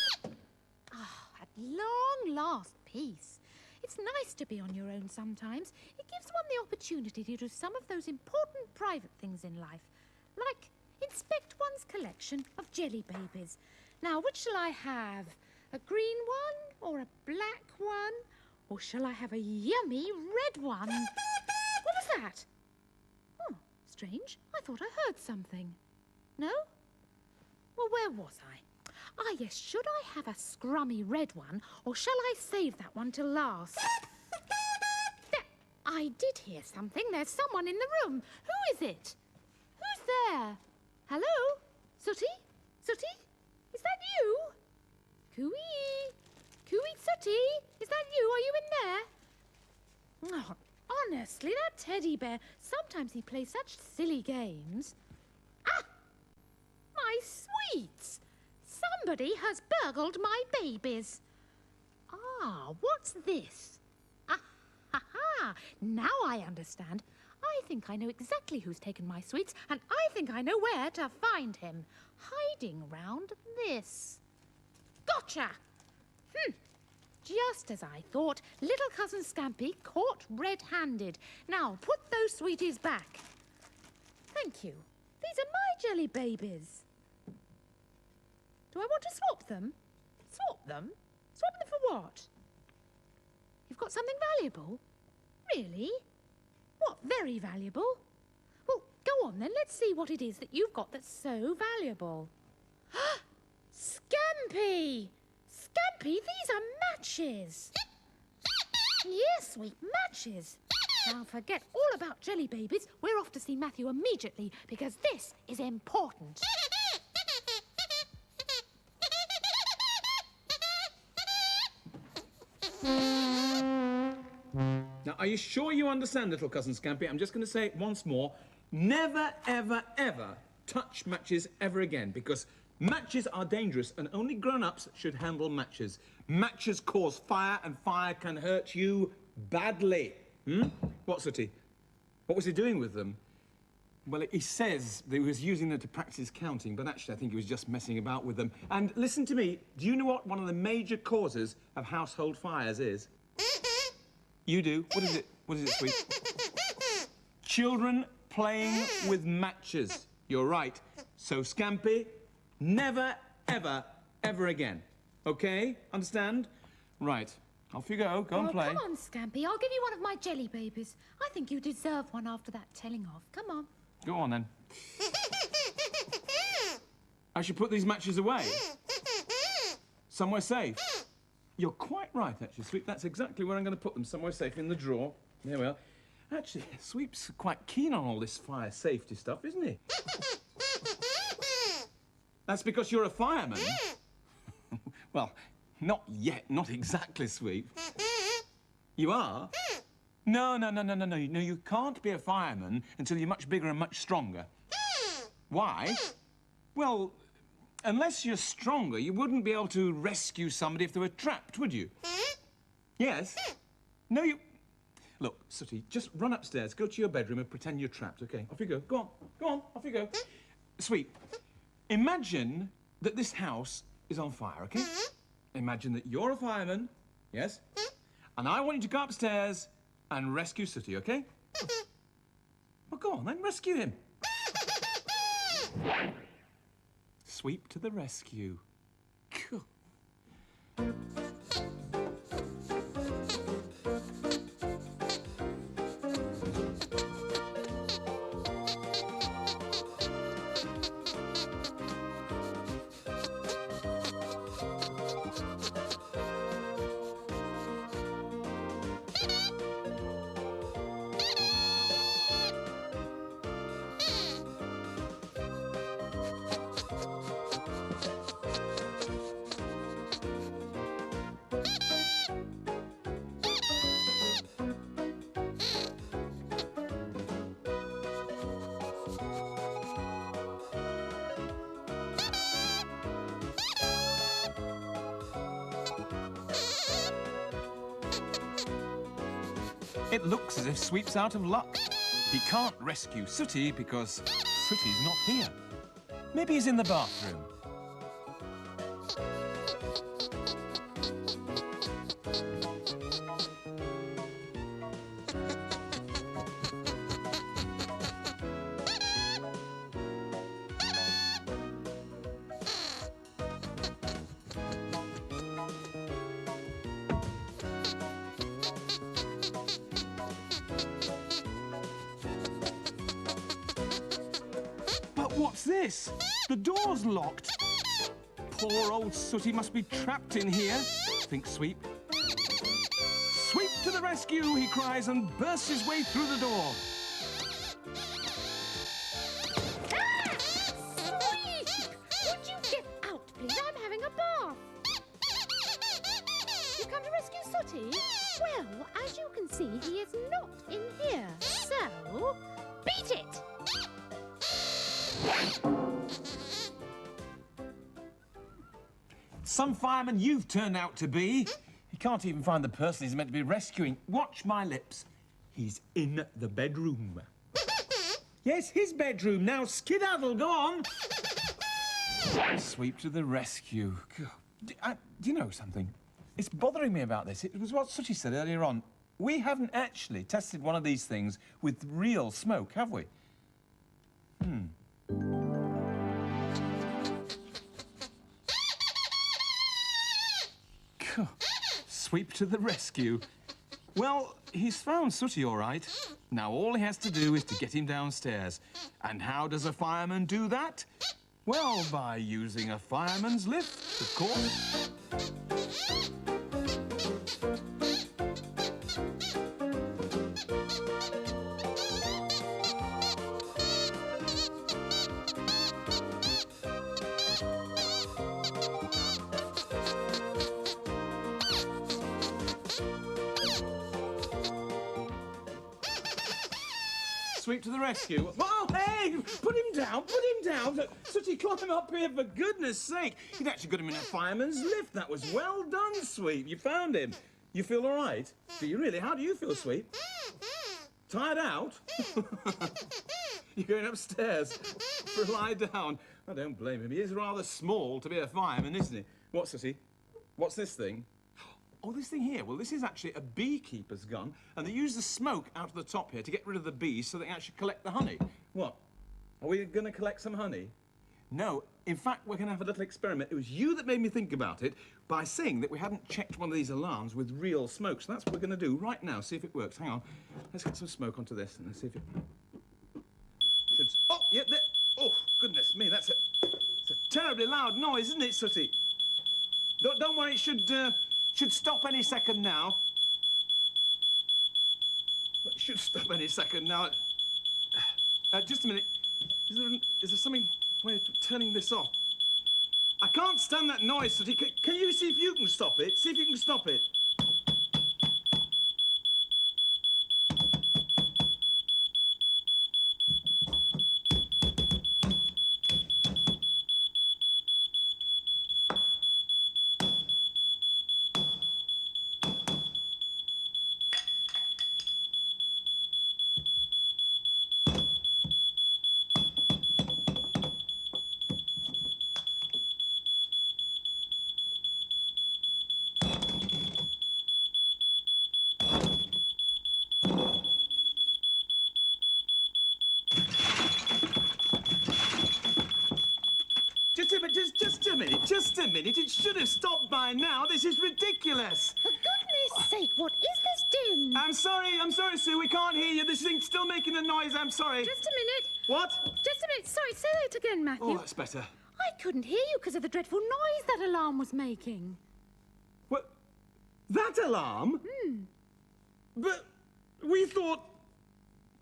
Ah, at long last, peace. It's nice to be on your own sometimes. It gives one the opportunity to do some of those important private things in life, like inspect one's collection of jelly babies. Now, which shall I have? A green one or a black one? Or shall I have a yummy red one? What was that? Oh, strange. I thought I heard something. No? Well, where was I? Ah, yes, should I have a scrummy red one, or shall I save that one till last? There, I did hear something. There's someone in the room. Who is it? Who's there? Hello? Sooty? Sooty? Is that you? Cooey? Cooey Sooty? Is that you? Are you in there? Oh, honestly, that teddy bear, sometimes he plays such silly games. Ah! My sweets! Somebody has burgled my babies. Ah, what's this? Ah, ha, ha. Now I understand. I think I know exactly who's taken my sweets, and I think I know where to find him. Hiding round this. Gotcha! Just as I thought, little cousin Scampy caught red-handed. Now, put those sweeties back. Thank you. These are my jelly babies. Do I want to swap them? Swap them? Swap them for what? You've got something valuable? Really? What, very valuable? Well, go on then, let's see what it is that you've got that's so valuable. Scampy! Scampy, these are matches! Yes, sweet matches. Now forget all about jelly babies. We're off to see Matthew immediately because this is important. Now, are you sure you understand, little cousin Scampy? I'm just going to say it once more. Never, ever, ever touch matches ever again, because matches are dangerous and only grown-ups should handle matches. Matches cause fire and fire can hurt you badly. What, Sooty? What was he doing with them? Well, he says that he was using them to practice counting, but actually I think he was just messing about with them. And listen to me, do you know what one of the major causes of household fires is? You do. What is it? What is it, Sweet? Children playing with matches. You're right. So, Scampy, never, ever, ever again. Okay? Understand? Right. Off you go. Go and play. Come on, Scampy. I'll give you one of my jelly babies. I think you deserve one after that telling off. Come on. Go on, then. I should put these matches away. Somewhere safe. You're quite right, actually, Sweep. That's exactly where I'm going to put them. Somewhere safe in the drawer. There we are. Actually, Sweep's quite keen on all this fire safety stuff, isn't he? That's because you're a fireman. Well, not yet. Not exactly, Sweep. You are? No, you can't be a fireman until you're much bigger and much stronger. Why? Well, unless you're stronger, you wouldn't be able to rescue somebody if they were trapped, would you? Yes? No, you... Look, Sooty, just run upstairs, go to your bedroom and pretend you're trapped, OK? Off you go. Go on, off you go. Sweet, imagine that this house is on fire, OK? Imagine that you're a fireman, yes? And I want you to go upstairs and rescue Sooty, OK? Well, go on then, rescue him. Sweep to the rescue. Cool. It looks as if Sweep's out of luck. He can't rescue Sooty because Sooty's not here. Maybe he's in the bathroom. What's this? The door's locked. Poor old Sooty must be trapped in here, thinks Sweep. Sweep to the rescue, he cries and bursts his way through the door. Ah! Sweep! Would you get out, please? I'm having a bath. You come to rescue Sooty? Well, as you can see, he is not in here. So, beat it! Some fireman you've turned out to be. He can't even find the person he's meant to be rescuing. Watch my lips. He's in the bedroom. Yes, his bedroom. Now skedaddle, go on. Sweep to the rescue. Do you know something? It's bothering me about this. It was what Sooty said earlier on. We haven't actually tested one of these things with real smoke, have we? Sweep to the rescue. Well, he's found Sooty all right. Now all he has to do is to get him downstairs. And how does a fireman do that? Well, by using a fireman's lift, of course. Sweep to the rescue. Oh, hey! Put him down, put him down! Sooty, climb up here, for goodness sake! You'd actually got him in a fireman's lift. That was well done, Sweep. You found him. You feel all right? Do you really? How do you feel, Sweep? Tired out? You're going upstairs for a lie down. I don't blame him. He is rather small to be a fireman, isn't he? What's this? What's this thing? Oh, this thing here. Well, this is actually a beekeeper's gun, and they use the smoke out of the top here to get rid of the bees so they can actually collect the honey. What? Are we going to collect some honey? No. In fact, we're going to have a little experiment. It was you that made me think about it by saying that we hadn't checked one of these alarms with real smoke. So that's what we're going to do right now, see if it works. Hang on. Let's get some smoke onto this and let's see if it... Oh, yeah, there... Oh, goodness me, it's a terribly loud noise, isn't it, Sooty? Don't worry, it should stop any second now. It should stop any second now. Just a minute. Is there something way of turning this off? I can't stand that noise, Sooty. Can you see if you can stop it? See if you can stop it. Just a minute. It should have stopped by now. This is ridiculous. For goodness sake, what is this din? I'm sorry, Sue. We can't hear you. This thing's still making a noise. I'm sorry. Just a minute. What? Just a minute. Sorry, say that again, Matthew. Oh, that's better. I couldn't hear you because of the dreadful noise that alarm was making. What? That alarm? But we thought...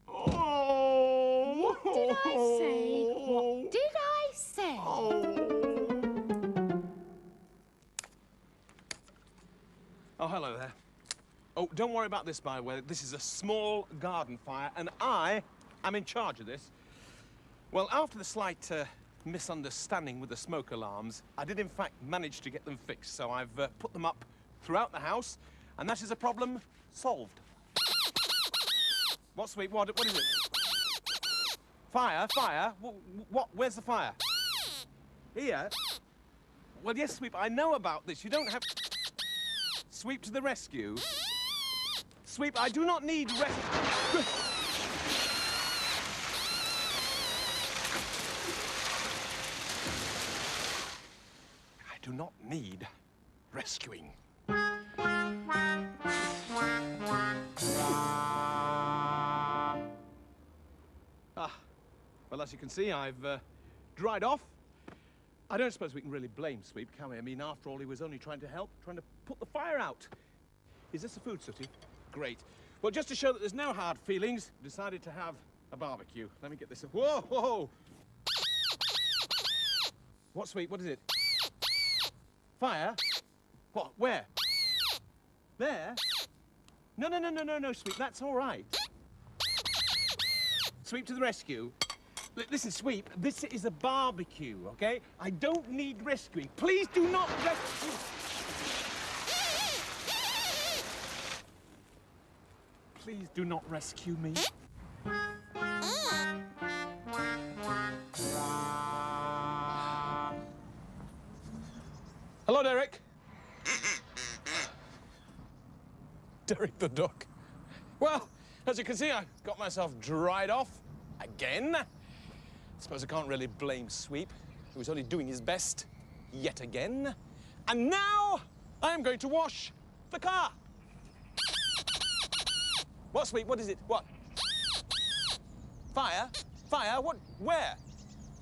Oh! What did I say? What did I say? Oh, hello there. Oh, don't worry about this, by the way. This is a small garden fire, and I am in charge of this. Well, after the slight misunderstanding with the smoke alarms, I did, in fact, manage to get them fixed. So I've put them up throughout the house, and that is a problem solved. What, Sweet? What is it? Fire? Fire? What? Where's the fire? Here? Well, yes, Sweep, I know about this. You don't have... Sweep to the rescue. Sweep, I do not need rescue. I do not need rescuing. Well, as you can see, I've dried off. I don't suppose we can really blame Sweep, can we? I mean, after all, he was only trying to help, trying to put the fire out. Is this a food, Sooty? Great. Well, just to show that there's no hard feelings, decided to have a barbecue. Let me get this. Whoa, whoa! What, Sweep? What is it? Fire? What? Where? There? No, Sweep. That's all right. Sweep to the rescue. Listen, Sweep, this is a barbecue, okay? I don't need rescuing. Please do not rescue... Please do not rescue me. Hello, Derek. Derek the duck. Well, as you can see, I got myself dried off again. I suppose I can't really blame Sweep, who was only doing his best yet again. And now I'm going to wash the car. What, Sweep? What is it? What? Fire? Fire? What? Where?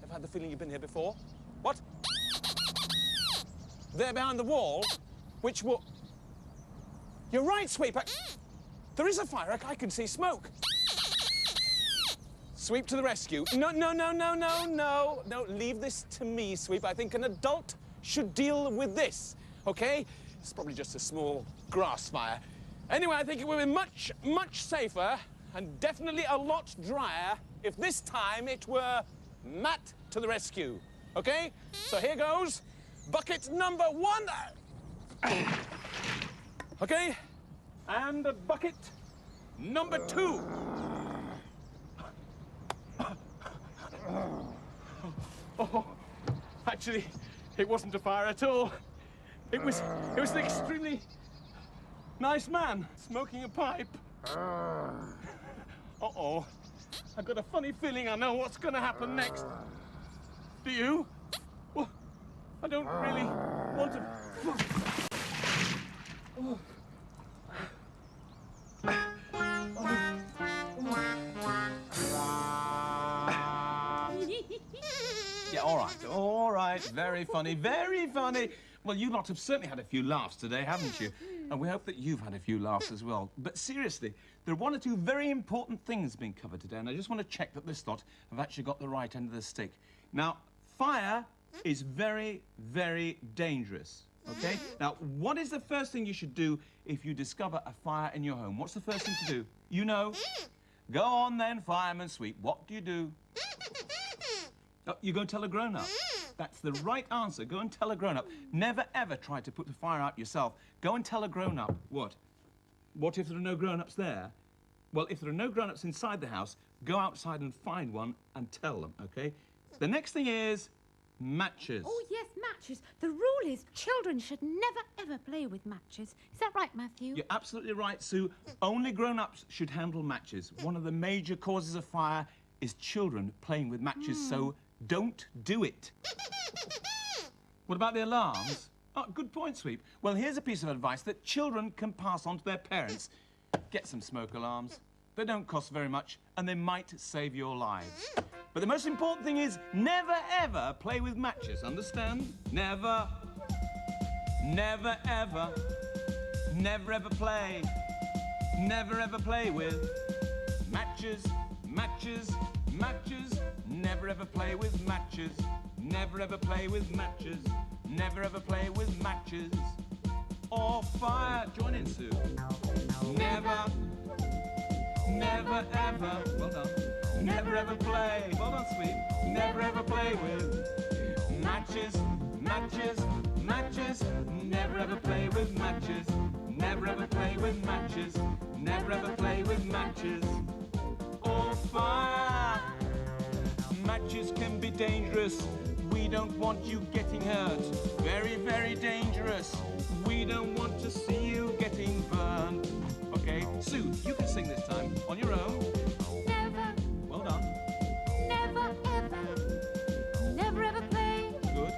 I've had the feeling you've been here before. What? There behind the wall? Which wall? You're right, Sweep. There is a fire. I can see smoke. Sweep to the rescue. No. Leave this to me, Sweep. I think an adult should deal with this, okay? It's probably just a small grass fire. Anyway, I think it would be much, much safer and definitely a lot drier if this time it were Matt to the rescue, okay? So here goes bucket number 1. Okay? And bucket number 2. Oh, actually, it wasn't a fire at all. It was an extremely nice man smoking a pipe. Uh-oh. I've got a funny feeling I know what's going to happen next. Do you? Well, I don't really want to... Yeah, all right. Very funny, very funny. Well, you lot have certainly had a few laughs today, haven't you? And we hope that you've had a few laughs as well. But seriously, there are one or two very important things being covered today, and I just want to check that this lot have actually got the right end of the stick. Now, fire is very, very dangerous, okay? Now, what is the first thing you should do if you discover a fire in your home? What's the first thing to do? You know? Go on then, fireman sweep. What do you do? Oh, you go and tell a grown-up. That's the right answer. Go and tell a grown-up. Never, ever try to put the fire out yourself. Go and tell a grown-up. What? What if there are no grown-ups there? Well, if there are no grown-ups inside the house, go outside and find one and tell them, OK? The next thing is matches. Oh, yes, matches. The rule is children should never, ever play with matches. Is that right, Matthew? You're absolutely right, Sue. Only grown-ups should handle matches. One of the major causes of fire is children playing with matches, so don't do it. What about the alarms? Oh, good point, Sweep. Well, here's a piece of advice that children can pass on to their parents. Get some smoke alarms. They don't cost very much, and they might save your lives. But the most important thing is never, ever play with matches, understand? Never, never, ever, never, ever play. Never, ever play with matches, matches, matches. Never, ever play with matches. Never, ever play with matches. Never, ever play with matches. Or fire. Join in, Sue. Never, never, ever. Well done. Never, ever play. Well done, Sweep. Never, ever play with matches, matches, matches. Never, ever play with matches. Never, ever play with matches. Never, ever play with matches. Or fire. Matches can be dangerous. We don't want you getting hurt. Very, very dangerous. We don't want to see you getting burned. Okay, Sue, you can sing this time on your own. Never, Well done. never, ever, never, ever play. Good.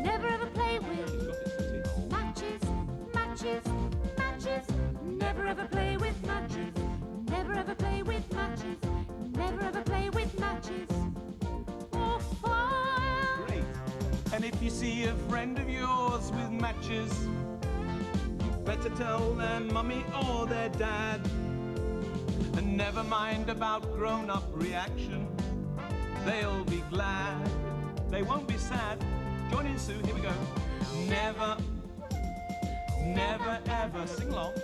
Never, ever play with She's got it, Susie. matches, matches, matches. Never, ever play with matches. Never, ever play with matches. Never, ever play with matches. Or fire. Great. And if you see a friend of yours with matches, you better tell their mummy or their dad. And never mind about grown-up reaction. They'll be glad. They won't be sad. Join in, Sue. Here we go. Never, never, ever. Sing along.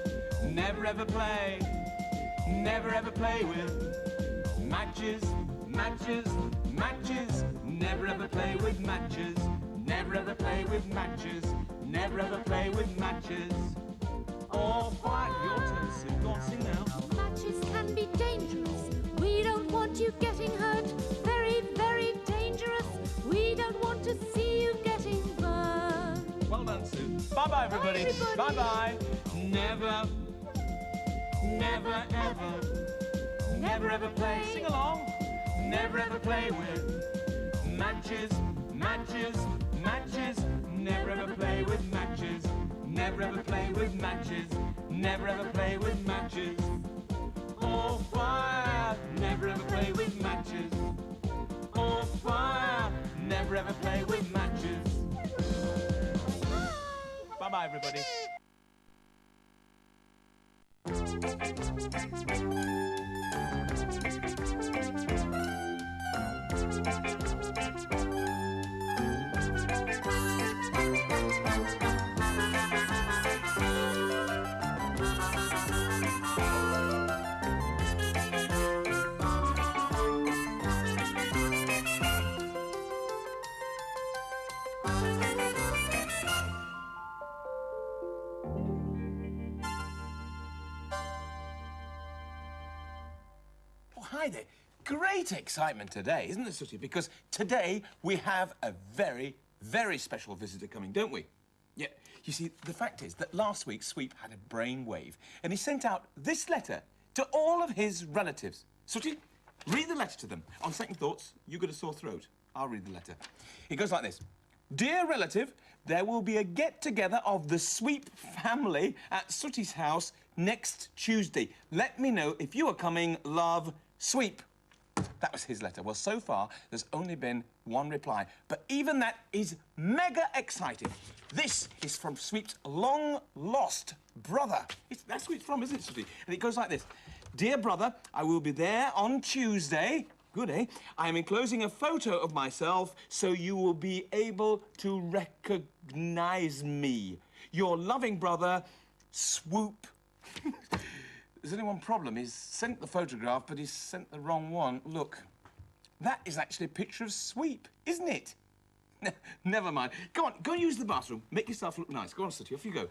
Never, ever play. Never, ever play with matches, matches, matches. Never, ever play with matches. Never, ever play with matches. Never, ever play with matches. Or fire. Your turn, Sue. Go on, sing now. Matches can be dangerous. We don't want you getting hurt. Very, very dangerous. We don't want to see you getting burned. Well done, Sue. Bye-bye, everybody. Bye, everybody. Bye-bye. Never, never, ever, never, ever play. Sing along. Never, ever play with matches, matches, matches. Never, ever play with matches. Never, ever play with matches. Never, ever play with matches. Or fire. Never, ever play with matches. Or fire. Never, ever play with matches. Bye-bye, everybody. Oh, hi there. great excitement today, isn't there, Sooty? Because today we have a very, very special visitor coming, don't we? Yeah, you see, the fact is that last week Sweep had a brainwave and he sent out this letter to all of his relatives. Sooty, read the letter to them. On second thoughts, you got a sore throat. I'll read the letter. It goes like this. Dear relative, there will be a get-together of the Sweep family at Sooty's house next Tuesday. Let me know if you are coming. Love, Sweep. That was his letter. Well, so far, there's only been one reply. But even that is mega exciting. This is from Sweep's long-lost brother. That's who it's from, isn't it, Sooty? And it goes like this. Dear brother, I will be there on Tuesday. Good, eh? I am enclosing a photo of myself so you will be able to recognize me. Your loving brother, Swoop. There's only one problem. He's sent the photograph, but he's sent the wrong one. Look, that is actually a picture of Sweep, isn't it? Never mind. Go on, go and use the bathroom. Make yourself look nice. Go on, Sooty, off you go.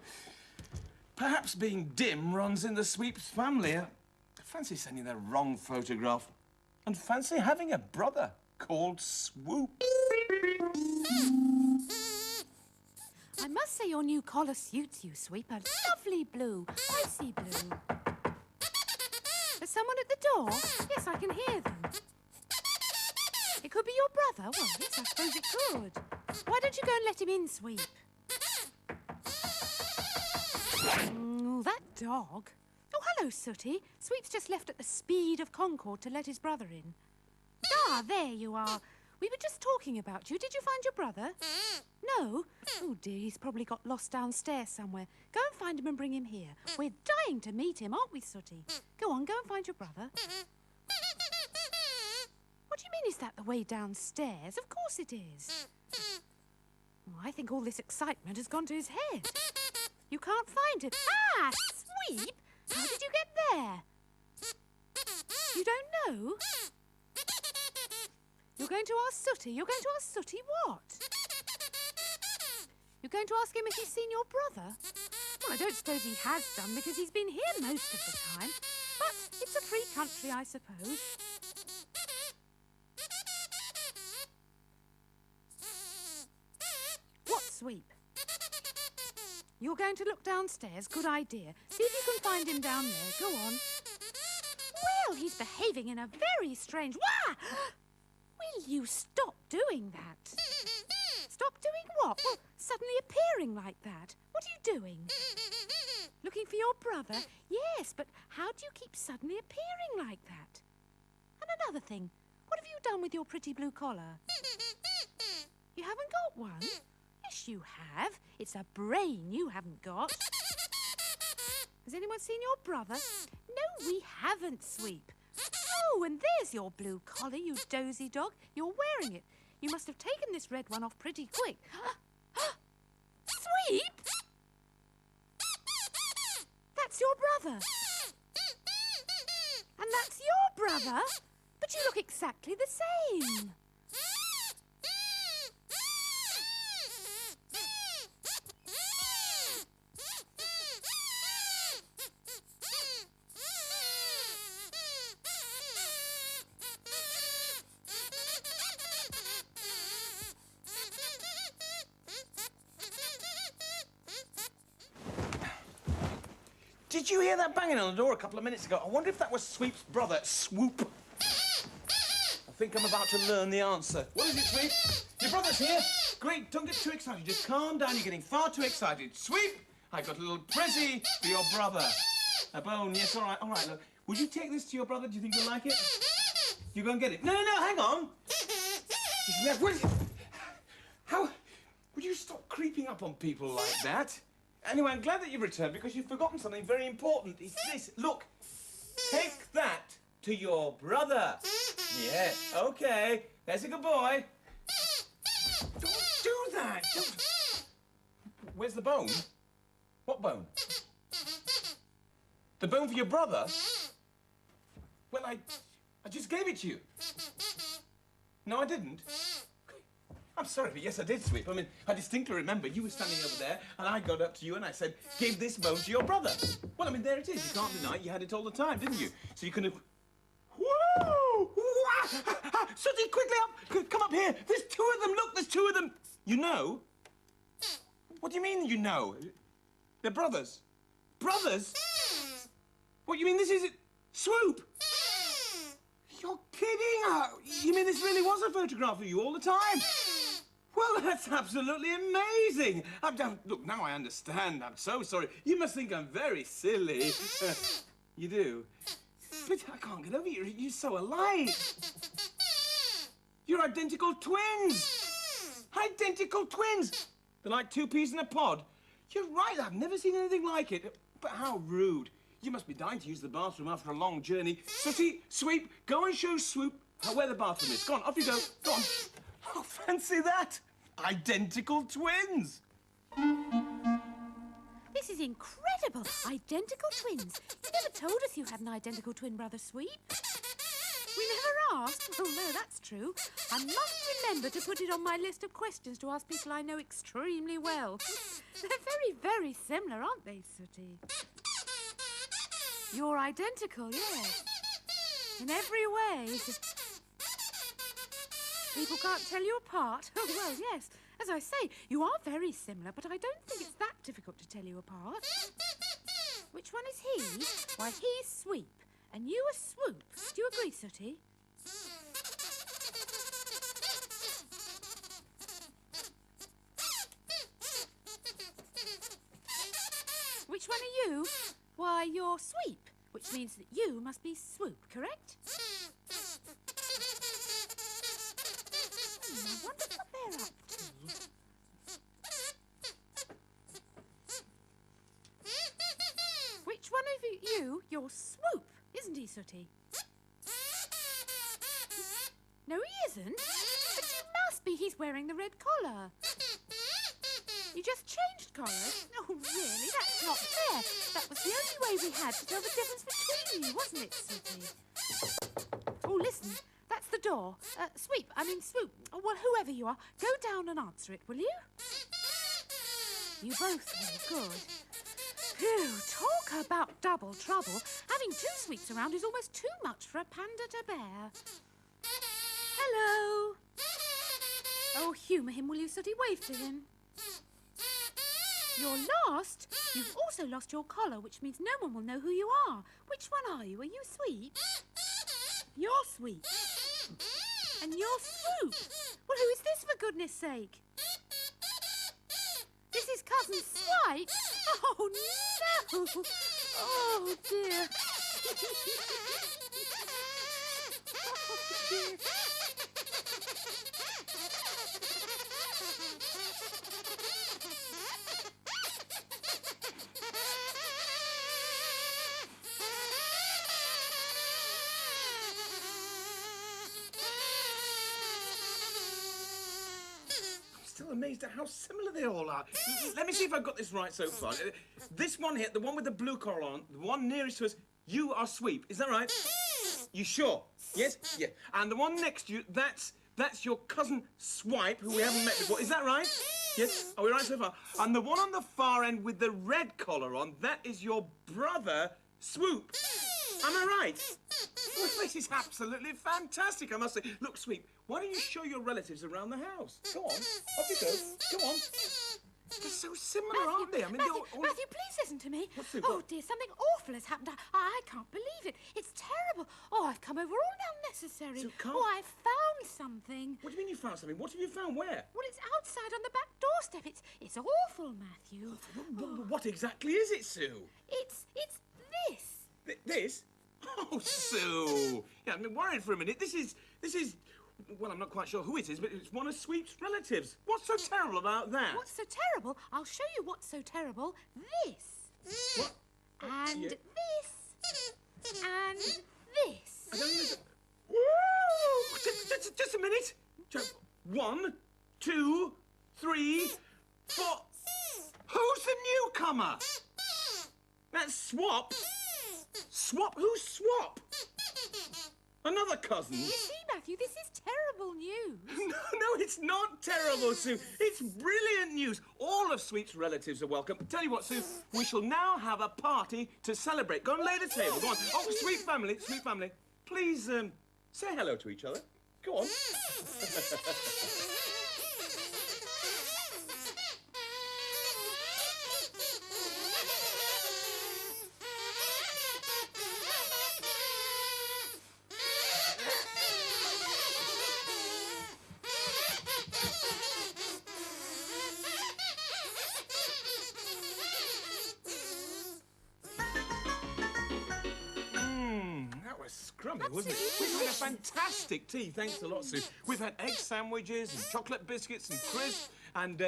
Perhaps being dim runs in the Sweep's family. Fancy sending the wrong photograph. And fancy having a brother called Swoop. I must say your new collar suits you, Sweep. A lovely blue, icy blue. There's someone at the door? Yes, I can hear them. It could be your brother. Well, yes, I suppose it could. Why don't you go and let him in, Sweep? Oh, that dog. Oh, hello, Sooty. Sweep's just left at the speed of Concord to let his brother in. Ah, there you are. We were just talking about you. Did you find your brother? No? Oh, dear, he's probably got lost downstairs somewhere. Go and find him and bring him here. We're dying to meet him, aren't we, Sooty? Go on, go and find your brother. What do you mean, is that the way downstairs? Of course it is. Oh, I think all this excitement has gone to his head. You can't find him. Ah, Sweep! How did you get there? You don't know? You're going to ask Sooty? You're going to ask Sooty what? You're going to ask him if he's seen your brother? Well, I don't suppose he has done because he's been here most of the time. But it's a free country, I suppose. What, Sweep? You're going to look downstairs? Good idea. See if you can find him down there. Go on. Well, he's behaving in a very strange... Wah! Will you stop doing that? Stop doing what? Well, suddenly appearing like that. What are you doing? Looking for your brother? Yes, but how do you keep suddenly appearing like that? And another thing, what have you done with your pretty blue collar? You haven't got one? Yes, you have. It's a brain you haven't got. Has anyone seen your brother? No, we haven't, Sweep. Oh, and there's your blue collar, you dozy dog. You're wearing it. You must have taken this red one off pretty quick. Sweep! That's your brother. And that's your brother? But you look exactly the same. Did you hear that banging on the door a couple of minutes ago? I wonder if that was Sweep's brother, Swoop. I think I'm about to learn the answer. What is it, Sweep? Your brother's here? Great, don't get too excited. Just calm down. You're getting far too excited. Sweep, I've got a little present for your brother. A bone, yes, all right, look. Would you take this to your brother? Do you think he'll like it? You go and get it. No, hang on. He's left. What is it? How? Would you stop creeping up on people like that? Anyway, I'm glad that you've returned because you've forgotten something very important. It's this. Look, take that to your brother. Yeah, okay. There's a good boy. Don't do that. Don't. Where's the bone? What bone? The bone for your brother? Well, I just gave it to you. No, I didn't. I'm sorry, but yes, I did, Sweep. I mean, I distinctly remember you were standing over there, and I got up to you and I said, give this bone to your brother. Well, I mean, there it is. You can't deny it. You had it all the time, didn't you? So you can have... Whoa! Sooty, quickly up! Come up here. There's two of them. Look, there's two of them. You know? What do you mean, you know? They're brothers. Brothers? What, you mean this is... Swoop? You're kidding! You mean this really was a photograph of you all the time? Well, that's absolutely amazing. Look, now I understand. I'm so sorry. You must think I'm very silly. You do? But I can't get over you. You're so alike. You're identical twins. Identical twins. They're like two peas in a pod. You're right. I've never seen anything like it. But how rude. You must be dying to use the bathroom after a long journey. Sooty, Sweep, go and show Swoop where the bathroom is. Go on, off you go. Go on. Oh, fancy that. Identical twins. This is incredible. Identical twins. You never told us you had an identical twin brother, Sweep. We never asked. Oh, no, that's true. I must remember to put it on my list of questions to ask people I know extremely well. They're very, very similar, aren't they, Sooty? You're identical, yes. In every way. People can't tell you apart. Oh, well, yes. As I say, you are very similar, but I don't think it's that difficult to tell you apart. Which one is he? Why, he's Sweep, and you are Swoop. Do you agree, Sooty? Which one are you? Why, you're Sweep, which means that you must be Swoop, correct? I wonder what they're up to. Which one of you? You're Swoop, isn't he, Sooty? No, he isn't. But you must be. He's wearing the red collar. You just changed collars? Oh, really? That's not fair. That was the only way we had to tell the difference between you, wasn't it, Sooty? Oh, listen. That's the door. Swoop. Oh, well, whoever you are, go down and answer it, will you? You both will. Good. Phew, talk about double trouble. Having two Sweeps around is almost too much for a panda to bear. Hello. Oh, humour him, will you, Sooty? Wave to him. You're lost? You've also lost your collar, which means no one will know who you are. Which one are you? Are you Sweep? You're Sweep. And you're Swoop. Well, who is this, for goodness sake? This is Cousin Swipe? Oh, no! Oh, dear. Oh, dear. Still amazed at how similar they all are. Let me see if I've got this right so far. This one here, the one with the blue collar on, the one nearest to us, you are Sweep. Is that right? You sure? Yes? Yeah. And the one next to you, that's your cousin Swipe, who we haven't met before. Is that right? Yes? Are we right so far? And the one on the far end with the red collar on, that is your brother Swoop. Am I right? Well, this is absolutely fantastic, I must say. Look, Sweep, why don't you show your relatives around the house? Go on. Off you go. Come on. They're so similar, aren't they? I mean, Matthew, please listen to me. What's the... Oh, dear, something awful has happened. I can't believe it. It's terrible. Oh, I've come over all unnecessary. So Oh, I've found something. What do you mean you found something? What have you found? Where? Well, it's outside on the back doorstep. It's awful, Matthew. What exactly is it, Sue? It's this. This? Oh, Sue. Yeah, I've been worried for a minute. This is... Well, I'm not quite sure who it is, but it's one of Sweep's relatives. What's so terrible about that? What's so terrible? I'll show you what's so terrible. This. What? And Yeah. this. And this. I don't know. Woo! Just a minute. 1, 2, 3, 4. Who's the newcomer? That's Swap. Swap? Who's Swap? Another cousin? You see, Matthew, this is terrible news. No, it's not terrible, Sue. It's brilliant news. All of Sweep's relatives are welcome. Tell you what, Sue, we shall now have a party to celebrate. Go and lay the table. Go on. Oh, Sweep family, please say hello to each other. Go on. That was scrummy, wasn't it? We've had a fantastic tea, thanks a lot, Sue. We've had egg sandwiches and chocolate biscuits and crisps and,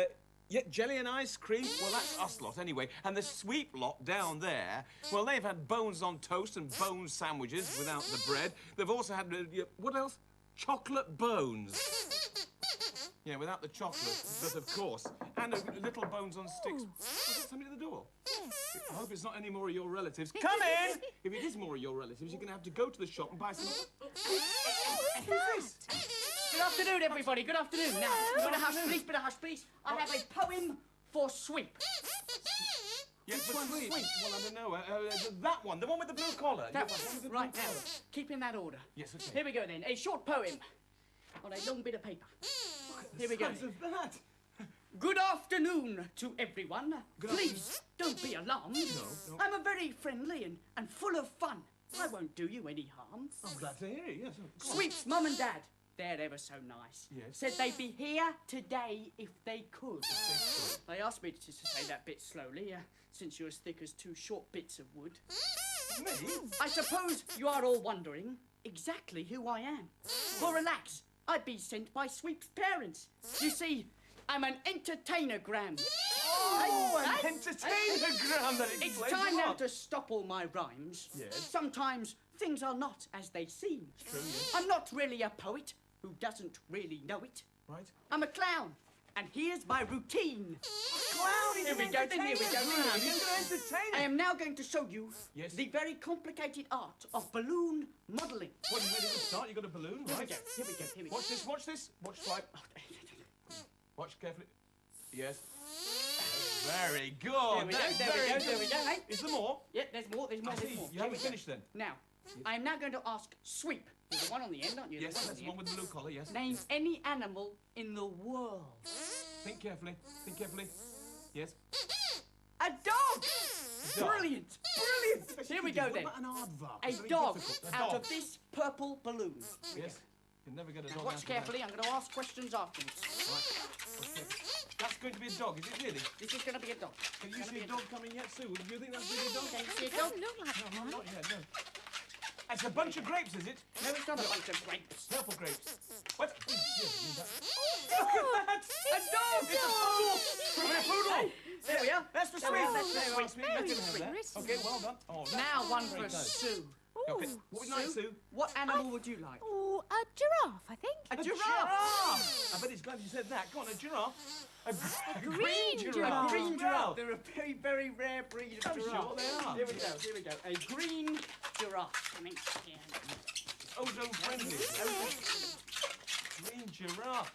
jelly and ice cream. Well, that's us lot, anyway. And the sweep lot down there, well, they've had bones on toast and bone sandwiches without the bread. They've also had, what else? Chocolate bones. Yeah, without the chocolate, but of course. And little bones on sticks. Was that somebody at the door? I hope it's not any more of your relatives. Come in! If it is more of your relatives, you're going to have to go to the shop and buy some... Who's this? Good afternoon, everybody. Good afternoon. Now, bit of hush, please. Bit of hush, please. I have a poem for Sweep. Yes, but Sweep. Well, I don't know. That one, the one with the blue collar. That Yes, one. with the Right blue now, collar. keep in that order. Yes, okay. Here we go then. A short poem on a long bit of paper. Here we go. Size of that. Good afternoon to everyone. Good Please don't be alarmed. No. I'm a very friendly and full of fun. I won't do you any harm. I'm glad to hear it, yes. Go on. Sweep's mum and dad, they're ever so nice. Yes. Said they'd be here today if they could. They asked me to say that bit slowly, since you're as thick as two short bits of wood. Me? I suppose you are all wondering exactly who I am. Well, relax. I'd be sent by Sweep's parents. You see, I'm an entertainer-gram. Oh, an entertainer-gram, that It's explains time a now lot. to stop all my rhymes. Yes. Sometimes things are not as they seem. True, yes. I'm not really a poet who doesn't really know it. Right. I'm a clown, and here's my routine. Clown, Here we go, then here we go. He's an entertainer. I am now going to show you Yes. the very complicated art of balloon modelling. What, you ready to start? You got a balloon, Here we right? go, here we go, here we go. Watch this, watch this. Watch swipe. Watch carefully. Yes. Very good. There we go, That's there we very go, good. there we go, hey? Is there more? Yeah, there's more, there's more, I there's see. more. You Here haven't we go. finished then? Now, I am now going to ask Sweep. You're the one on the end, aren't you? Yes, the one that's on the one with the blue collar, yes. Name any animal in the world. Think carefully. Think carefully. Yes. A dog! Dog. Brilliant! Brilliant! Here we go What then. about an aardvark? A It's very dog difficult. A out dog. of this purple balloon. Yes. You'll never get a dog Watch out of carefully, I'm going to ask questions afterwards. that. Right. Watch carefully. That's going to be a dog, is it really? This is going to be a dog. Can you It's see gonna a be dog coming yet, Sue? Do you think that's really a dog? Can you see a It dog? doesn't look like No, one. not yet, no. It's a bunch of grapes, is it? No, it's not a bunch of grapes. Purple grapes. What? Oh, yes, that. Look at that! A dog! It's a poodle! A poodle! There we are. That's the There we sweet. are. That's There we the are. sweet. Let him have sweet that. written. Okay, well done. Oh, that's Now one very for nice. Sue. Okay, what would you like, Sue? What animal would you like? Oh, a giraffe, I think. A A giraffe! I bet he's glad you said that. Go on, a giraffe. A green A giraffe. green Well, giraffe. They're a very, very rare breed of I'm giraffe. sure they are. Here we go, here we go. A green giraffe. Coming here. ozone friendly. Green giraffe.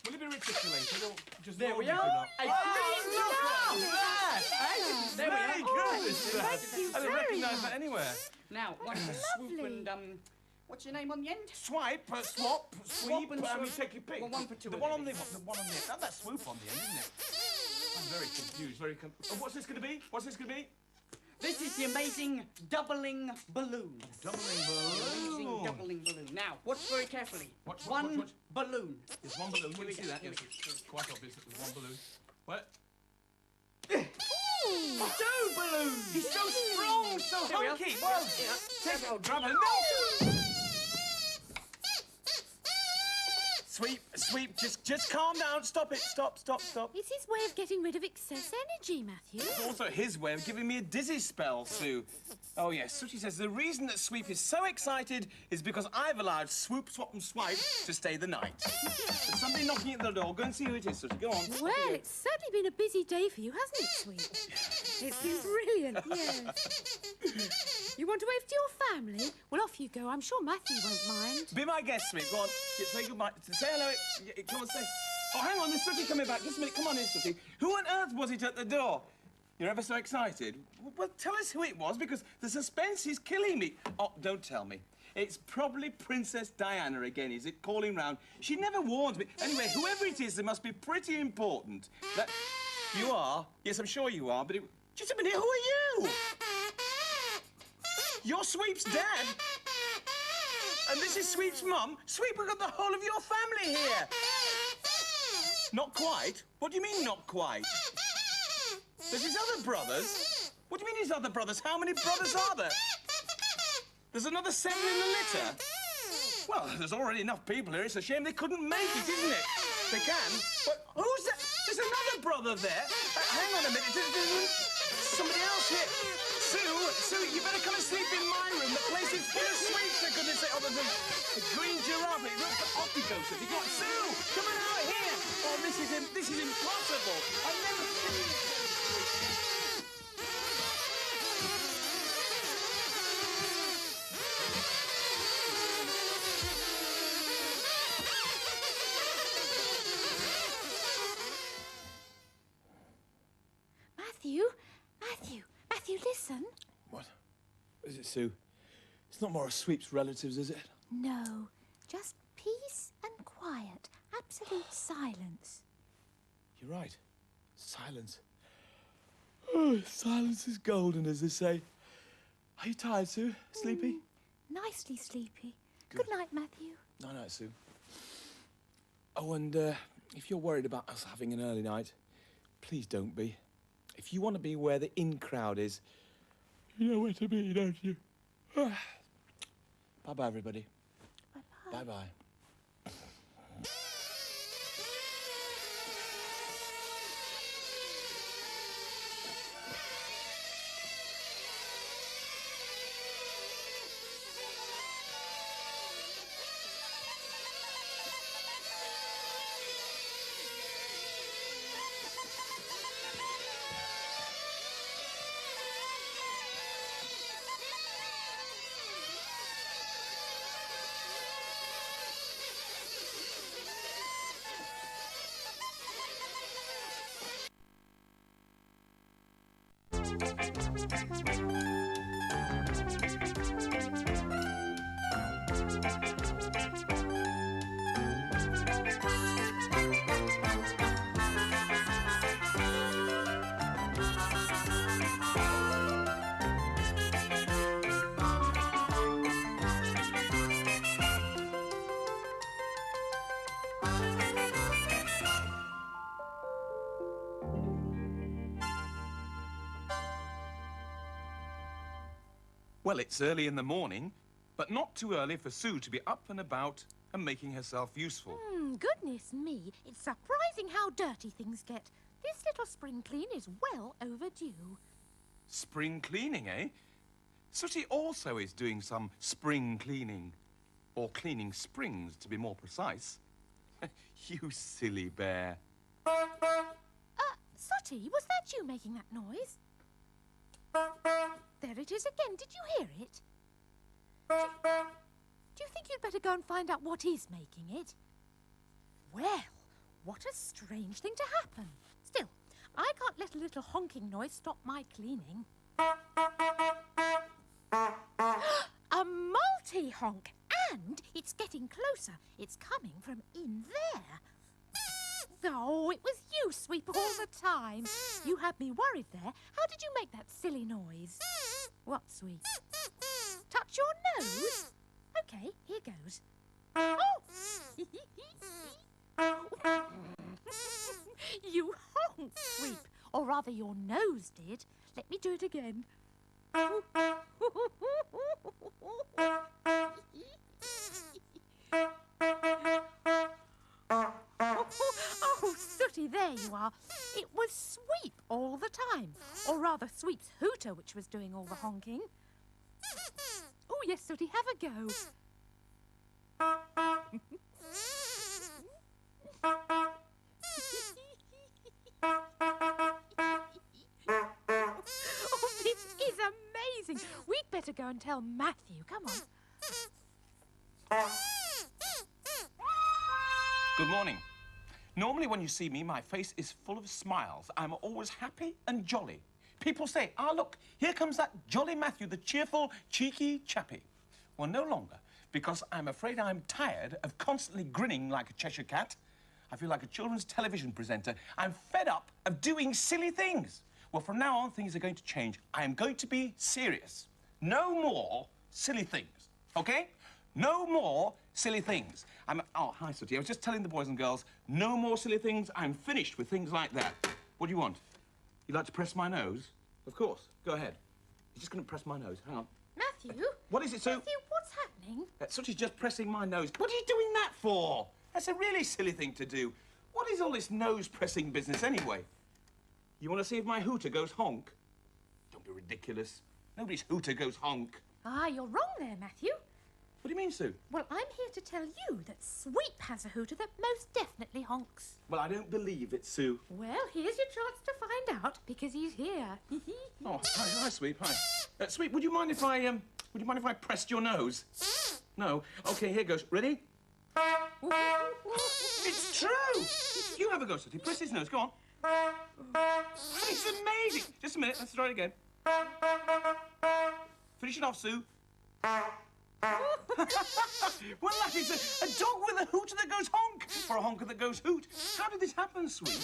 Will it be reticulated or just There we normal are. giraffe? A green Look giraffe. at that! There we Very are. good, Mr. thank you I don't very recognise that much. anywhere. Now, one for Swoop Lovely. and, what's your name on the end? Swipe, swap, sweep, and I mean, swoop. take your pick. Well, one for two The of one them. on the one on the end. That's swoop on the end, isn't it? I'm very confused. What's this going to be? What's this going to be? This is the amazing doubling balloon. Doubling Amazing balloon. doubling balloon. Now, watch very carefully. Watch, One watch. balloon. There's one balloon. Here We we can go, see that. here Yes, we go. it's quite obvious that there's one balloon. What? Two balloons! He's so strong, so Here we are. hunky. Well, take old grab a no. Sweep, just calm down. Stop it. Stop. It's his way of getting rid of excess energy, Matthew. It's also his way of giving me a dizzy spell, Sue. Oh, yes. Sooty says the reason that Sweep is so excited is because I've allowed Swoop, Swap and Swipe to stay the night. There's somebody knocking at the door. Go and see who it is, Sooty. Go on. Well, it's certainly been a busy day for you, hasn't it, Sweet? It's been brilliant, yes. You want to wave to your family? Well, off you go. I'm sure Matthew won't mind. Be my guest, Sweep. Go on. Say goodbye. Say hello. Come on, say. Oh, hang on. There's Sooty coming back. Just a minute. Come on in, Sooty. Who on earth was it at the door? You're ever so excited. Well, tell us who it was, because the suspense is killing me. Oh, don't tell me. It's probably Princess Diana again, is it, calling round? She never warns me. Anyway, whoever it is, they must be pretty important. That... You are? Yes, I'm sure you are, but it... Just a minute, who are you? You're Sweep's dad? And this is Sweep's mum? Sweep, we've got the whole of your family here. Not quite? What do you mean, not quite? There's his other brothers? What do you mean his other brothers? How many brothers are there? There's another 7 in the litter? Well, there's already enough people here. It's a shame they couldn't make it, isn't it? They can, but who's that? There's another brother there. Hang on a minute. There's somebody else here. Sue, you better come and sleep in my room. The place is full of sweets, for goodness sake. Oh, there's a green giraffe. It looks like off he goes. If you got Sue, come on out here. Oh, this is impossible. I've never seen it. Matthew, listen. What? Is it, Sue? It's not more of Sweep's relatives, is it? No, just peace and quiet. Absolute silence. You're right. Silence. Oh, silence is golden, as they say. Are you tired, Sue? Sleepy? Nicely sleepy. Good. Good night, Matthew. Night, Sue. Oh, and if you're worried about us having an early night, please don't be. If you want to be where the in crowd is, you know where to be, don't you? Bye-bye, everybody. Bye-bye. Bye-bye. Well, it's early in the morning, but not too early for Sue to be up and about and making herself useful. Goodness me, it's surprising how dirty things get. This little spring clean is well overdue. Spring cleaning, eh? Sooty also is doing some spring cleaning. Or cleaning springs, to be more precise. You silly bear. Sooty, was that you making that noise? There it is again. Did you hear it? Do you think you'd better go and find out what is making it? Well, what a strange thing to happen. Still, I can't let a little honking noise stop my cleaning. A multi-honk, and it's getting closer. It's coming from in there. Oh, it was you, Sweep, all the time. You had me worried there. How did you make that silly noise? What, Sweep? Touch your nose? OK, here goes. Oh! You honked, Sweep. Or rather, your nose did. Let me do it again. Oh, Sooty, there you are. It was Sweep all the time. Or rather, Sweep's hooter, which was doing all the honking. Oh, yes, Sooty, have a go. Oh, this is amazing. We'd better go and tell Matthew. Come on. Good morning. Normally when you see me, my face is full of smiles. I'm always happy and jolly. People say, ah, look, here comes that jolly Matthew, the cheerful, cheeky chappie. Well, no longer. because I'm afraid I'm tired of constantly grinning like a Cheshire cat. I feel like a children's television presenter. I'm fed up of doing silly things. Well, from now on, things are going to change. I am going to be serious. No more silly things, OK? No more silly things. Oh, hi, Sooty. I was just telling the boys and girls, no more silly things. I'm finished with things like that. What do you want? You'd like to press my nose? Of course. Go ahead. You're just going to press my nose. Hang on. Matthew? What is it, Sue? Matthew, what's happening? Sooty's just pressing my nose. What are you doing that for? That's a really silly thing to do. What is all this nose-pressing business, anyway? You want to see if my hooter goes honk? Don't be ridiculous. Nobody's hooter goes honk. Ah, you're wrong there, Matthew. What do you mean, Sue? Well, I'm here to tell you that Sweep has a hooter that most definitely honks. Well, I don't believe it, Sue. Well, here's your chance to find out, because he's here. Oh, hi, Sweep. Hi. Sweep, would you mind if I pressed your nose? No. Okay, here goes. Ready? It's true. You have a go, Sooty. Press his nose. Go on. It's amazing. Just a minute. Let's try it again. Finish it off, Sue. Well, that is a dog with a hooter that goes honk, or a honker that goes hoot. How did this happen, Sweep?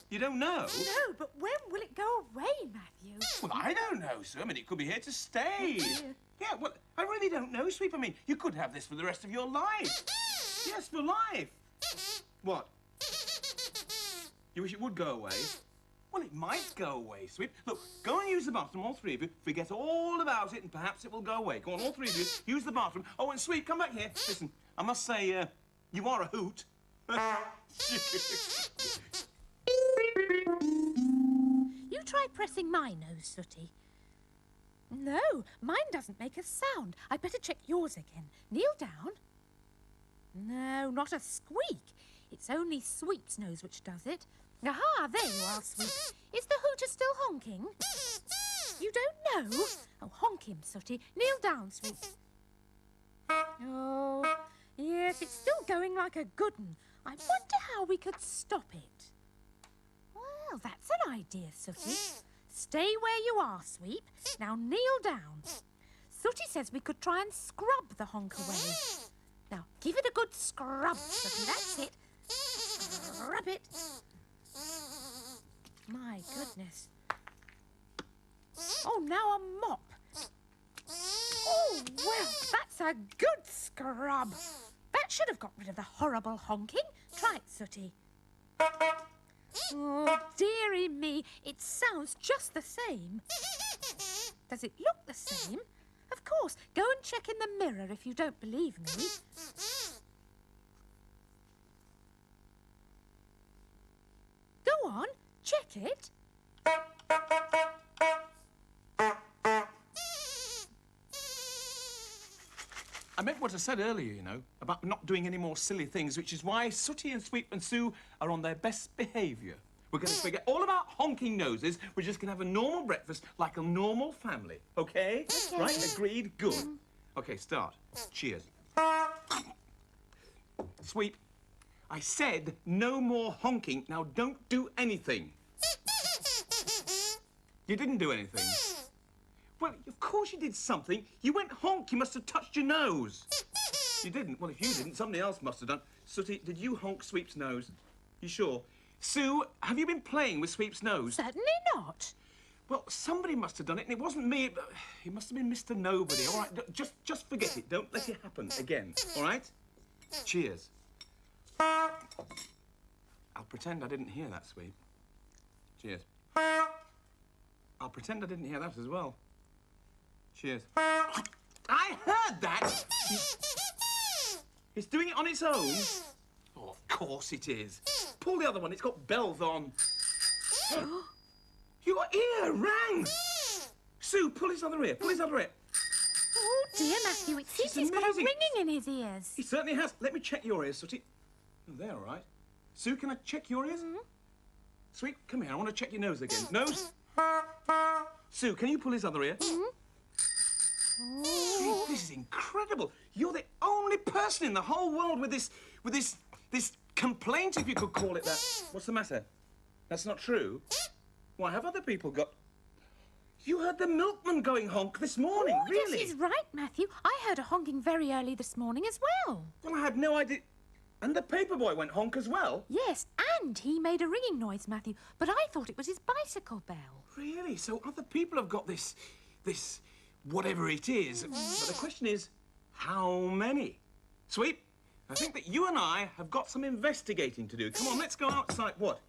You don't know? No, but when will it go away, Matthew? Well, I don't know, Sue. I mean, it could be here to stay. Oh, dear. Yeah, well, I really don't know, Sweep. I mean, you could have this for the rest of your life. Yes, for life. What? You wish it would go away? Well, it might go away, Sweep. Look, go and use the bathroom, all three of you. Forget all about it, and perhaps it will go away. Go on, all three of you, use the bathroom. Oh, and Sweep, come back here. Listen, I must say, you are a hoot. You try pressing my nose, Sooty. No, mine doesn't make a sound. I'd better check yours again. Kneel down. No, not a squeak. It's only Sweep's nose which does it. Aha, there you are, Sweep. Is the hooter still honking? You don't know? Oh, honk him, Sooty. Kneel down, Sweep. Oh, yes, it's still going like a good un. I wonder how we could stop it. Well, that's an idea, Sooty. Stay where you are, Sweep. Now kneel down. Sooty says we could try and scrub the honk away. Now, give it a good scrub, Sooty. That's it. Scrub it. My goodness. Oh, now a mop. Oh, well, that's a good scrub. That should have got rid of the horrible honking. Try it, Sooty. Oh, dearie me, it sounds just the same. Does it look the same? Of course. Go and check in the mirror if you don't believe me. Go on, check it. I meant what I said earlier, you know, about not doing any more silly things, which is why Sooty and Sweep and Sue are on their best behaviour. We're going to forget all about honking noses. We're just going to have a normal breakfast like a normal family, OK? OK. Right, agreed? Good. OK, start. Cheers. Sweep, I said no more honking. Now, don't do anything. You didn't do anything. Well, of course you did something. You went honk. You must have touched your nose. You didn't? Well, if you didn't, somebody else must have done. Sooty, did you honk Sweep's nose? You sure? Sue, have you been playing with Sweep's nose? Certainly not. Well, somebody must have done it, and it wasn't me. It must have been Mr. Nobody. All right, just forget it. Don't let it happen again. All right? Cheers. I'll pretend I didn't hear that, Sweep. Cheers. I'll pretend I didn't hear that as well. Cheers. I heard that! It's doing it on its own? Oh, of course it is. Pull the other one, it's got bells on. Your ear rang! Sue, pull his other ear, pull his other ear. Oh, dear, Matthew, it seems It's he's got a amazing. ringing in his ears. He certainly has. Let me check your ears, Sooty. Oh, they're all right. Sue, can I check your ears? Sweet, come here, I want to check your nose again. Nose? Sue, can you pull his other ear? Gee, this is incredible. You're the only person in the whole world with this complaint, if you could call it that. What's the matter? That's not true? Why, have other people got... You heard the milkman going honk this morning, Oh, really? yes, he's right, Matthew. I heard a honking very early this morning as well. Well, I had no idea. And the paperboy went honk as well? Yes, and he made a ringing noise, Matthew, but I thought it was his bicycle bell. Really? So other people have got this whatever it is. But the question is, how many? Sweep, I think that you and I have got some investigating to do. Come on, let's go outside. What?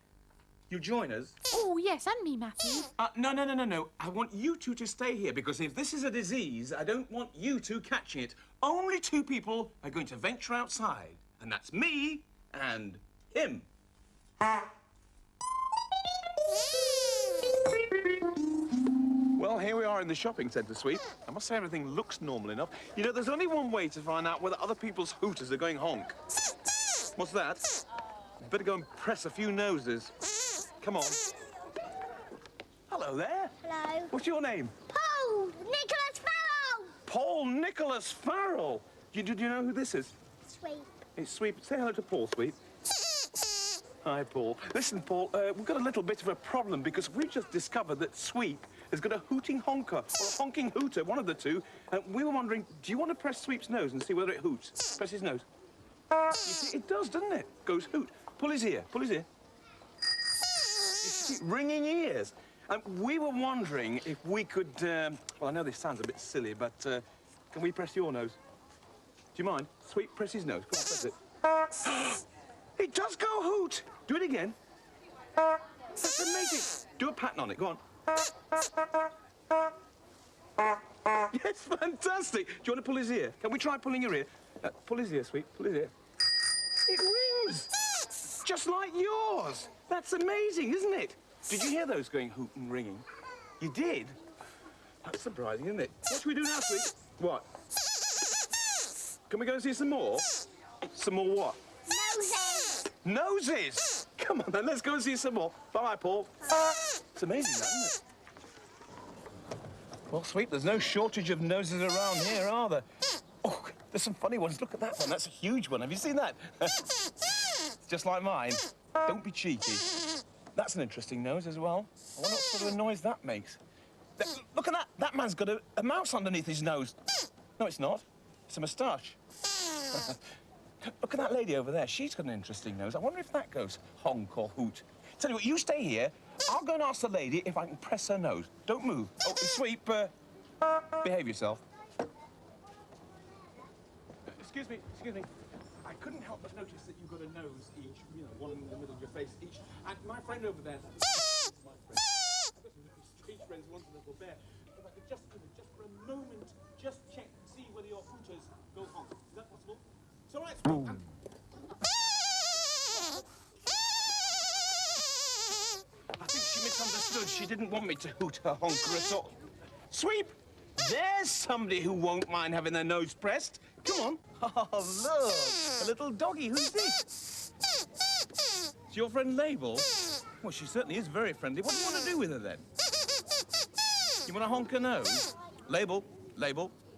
You join us? Oh, yes, and me, Matthew. No. I want you two to stay here, because if this is a disease, I don't want you two catching it. Only two people are going to venture outside, and that's me and him. Well, here we are in the shopping centre, Sweep. I must say everything looks normal enough. You know, there's only one way to find out whether other people's hooters are going honk. What's that? Better go and press a few noses. Come on. Hello there. Hello. What's your name? Paul Nicholas Farrell. Paul Nicholas Farrell. Do you know who this is? Sweep. It's Sweep. Say hello to Paul, Sweep. Hi, Paul. Listen, Paul, we've got a little bit of a problem because we've just discovered that Sweep has got a hooting honker or a honking hooter, one of the two. We were wondering, do you want to press Sweep's nose and see whether it hoots? Press his nose. You see, it does, doesn't it? Goes hoot. Pull his ear. Pull his ear. You see, ringing ears. We were wondering if we could... well, I know this sounds a bit silly, but can we press your nose? Do you mind? Sweep, press his nose. Come on, press it. It does go hoot. Do it again. That's amazing. Do a pattern on it. Go on. Yes, fantastic. Do you want to pull his ear? Can we try pulling your ear? Pull his ear, Sweep. Pull his ear. It rings. Just like yours. That's amazing, isn't it? Did you hear those going hoot and ringing? You did? That's surprising, isn't it? What should we do now, Sweep? What? Can we go and see some more? Some more what? Noses. Noses! Come on, then, let's go and see some more. Bye-bye, Paul. It's amazing, that, isn't it? Well, Sweep, there's no shortage of noses around here, are there? Oh, there's some funny ones. Look at that one. That's a huge one. Have you seen that? It's just like mine. Don't be cheeky. That's an interesting nose as well. I wonder what sort of a noise that makes. Look at that. That man's got a mouse underneath his nose. No, it's not. It's a moustache. Look at that lady over there. She's got an interesting nose. I wonder if that goes honk or hoot. Tell you what, you stay here. I'll go and ask the lady if I can press her nose. Don't move. Oh, Sweep, behave yourself. Excuse me. I couldn't help but notice that you've got a nose each, you know, one in the middle of your face each. And my friend over there, my friend, I've got some really strange friends, one's a little bear. If I could just for a moment, just check and see whether your hooters go honk. Is that possible? It's all right. I think she misunderstood. She didn't want me to hoot her honker at all. Sweep! There's somebody who won't mind having their nose pressed. Come on. Oh, look. A little doggy. Who's this? It's your friend Label? Well, she certainly is very friendly. What do you want to do with her, then? You want to honk her nose? Label.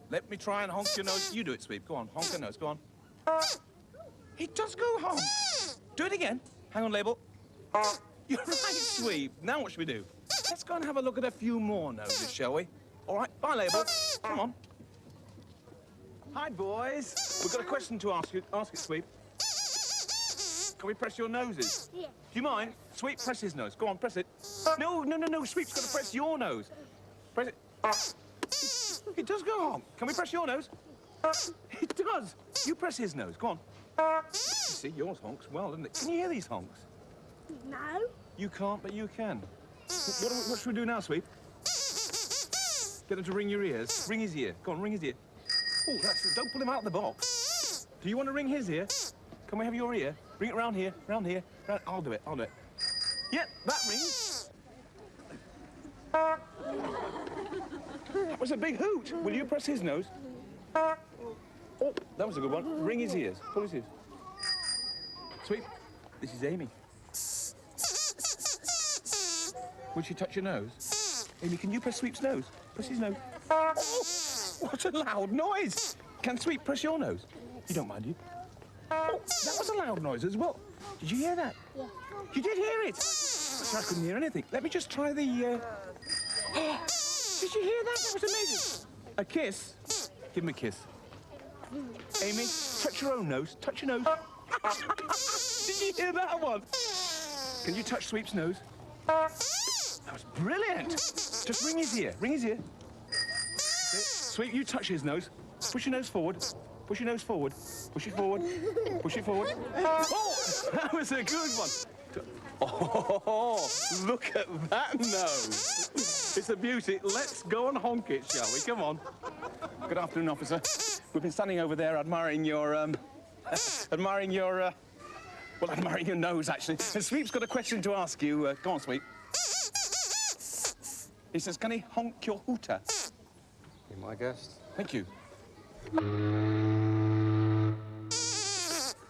Let me try and honk your nose. You do it, Sweep. Go on. Honk her nose. Go on. It does go honk. Do it again. Hang on, Label. You're right, Sweep. Now what should we do? Let's go and have a look at a few more noses, shall we? All right, bye, Label. Come on. Hi, boys. We've got a question to ask you. Ask it, Sweep. Can we press your noses? Yeah. Do you mind? Sweep, press his nose. Go on, press it. No. Sweep's got to press your nose. Press it. It does go on. Can we press your nose? It does. You press his nose. Go on. You see, yours honks well, doesn't it? Can you hear these honks? No. You can't, but you can. What should we do now, Sweep? Get him to ring your ears. Ring his ear. Go on, ring his ear. Oh, don't pull him out of the box. Do you want to ring his ear? Can we have your ear? Bring it round here, round here. I'll do it. Yep, that rings. That was a big hoot. Will you press his nose? Oh, that was a good one. Ring his ears. Pull his ears. Sweep, this is Amy. Will she touch your nose? Amy, can you press Sweep's nose? Press his nose. Oh, what a loud noise! Can Sweep press your nose? You don't mind, do you? Oh, that was a loud noise as well. Did you hear that? Yeah. You did hear it? I couldn't hear anything. Let me just try the... Did you hear that? That was amazing. A kiss? Give him a kiss. Amy, touch your own nose. Touch your nose. Did you hear that one? Can you touch Sweep's nose? That was brilliant. Just ring his ear. Ring his ear. Sweep, you touch his nose. Push your nose forward. Push your nose forward. Push it forward. Push it forward. Oh, that was a good one. Oh, look at that nose. It's a beauty. Let's go and honk it, shall we? Come on. Good afternoon, officer. We've been standing over there admiring your, admiring your nose, actually. And Sweep's got a question to ask you. Go on, Sweep. He says, can he honk your hooter? Be my guest. Thank you.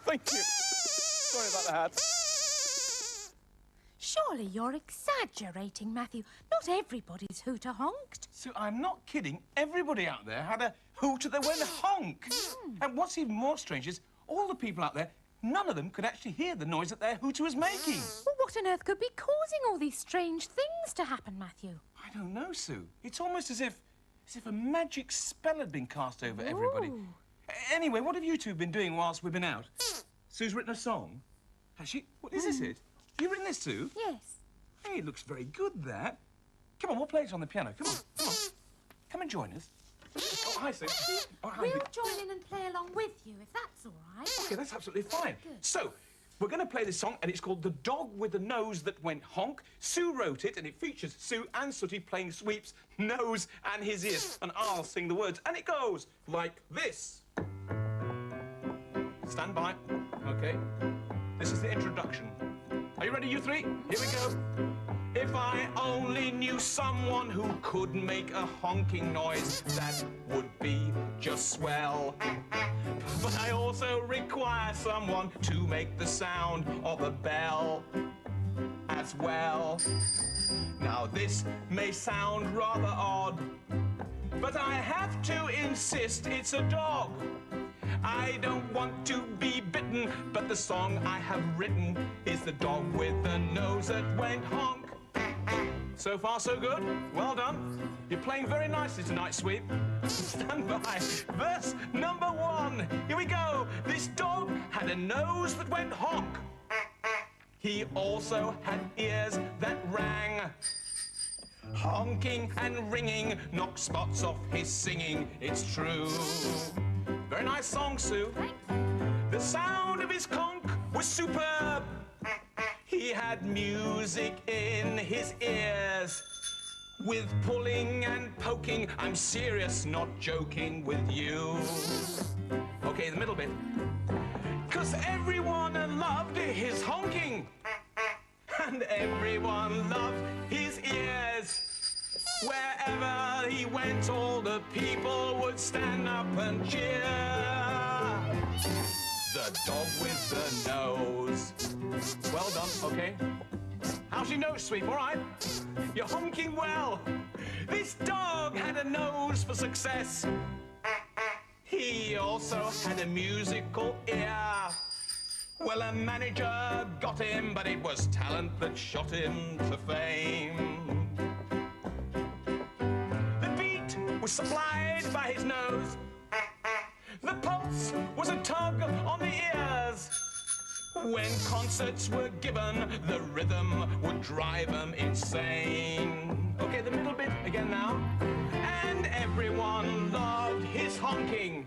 Thank you. Sorry about the hat. Surely you're exaggerating, Matthew. Not everybody's hooter honked. So I'm not kidding. Everybody out there had a hooter that went honk. And what's even more strange is all the people out there, none of them could actually hear the noise that their hooter was making. Well, what on earth could be causing all these strange things to happen, Matthew? I don't know, Sue. It's almost as if a magic spell had been cast over everybody. Anyway, what have you two been doing whilst we've been out? Sue's written a song. Has she? What is this? Have you written this, Sue? Yes. Hey, it looks very good, that. Come on, we'll play it on the piano. Come on, come on. Come and join us. Oh, hi, Sue. Oh, hi. We'll join in and play along with you, if that's all right. OK, that's absolutely fine. Good. So, we're going to play this song, and it's called The Dog with the Nose That Went Honk. Sue wrote it, and it features Sue and Sooty playing Sweep's nose and his ears. And I'll sing the words, and it goes like this. Stand by. OK. This is the introduction. Are you ready, you three? Here we go. If I only knew someone who could make a honking noise, that would be just swell. But I also require someone to make the sound of a bell as well. Now this may sound rather odd, but I have to insist it's a dog. I don't want to be bitten, but the song I have written is The Dog with the Nose That Went Honk. So far, so good. Well done. You're playing very nicely tonight, Sweep. Stand by. Verse number 1. Here we go. This dog had a nose that went honk. He also had ears that rang. Honking and ringing knocked spots off his singing, it's true. Very nice song, Sue. The sound of his conch was superb. He had music in his ears. With pulling and poking, I'm serious, not joking with you. Okay, the middle bit. 'Cause everyone loved his honking. And everyone loved his ears. Wherever he went, all the people would stand up and cheer. The dog with the nose. Well done, okay. How's your nose, Sweep, all right? You're honking well. This dog had a nose for success. He also had a musical ear. Well, a manager got him, but it was talent that shot him to fame. The beat was supplied by his nose. The pulse was a tug on the ears. When concerts were given, the rhythm would drive them insane. Okay, the middle bit again now. And everyone loved his honking.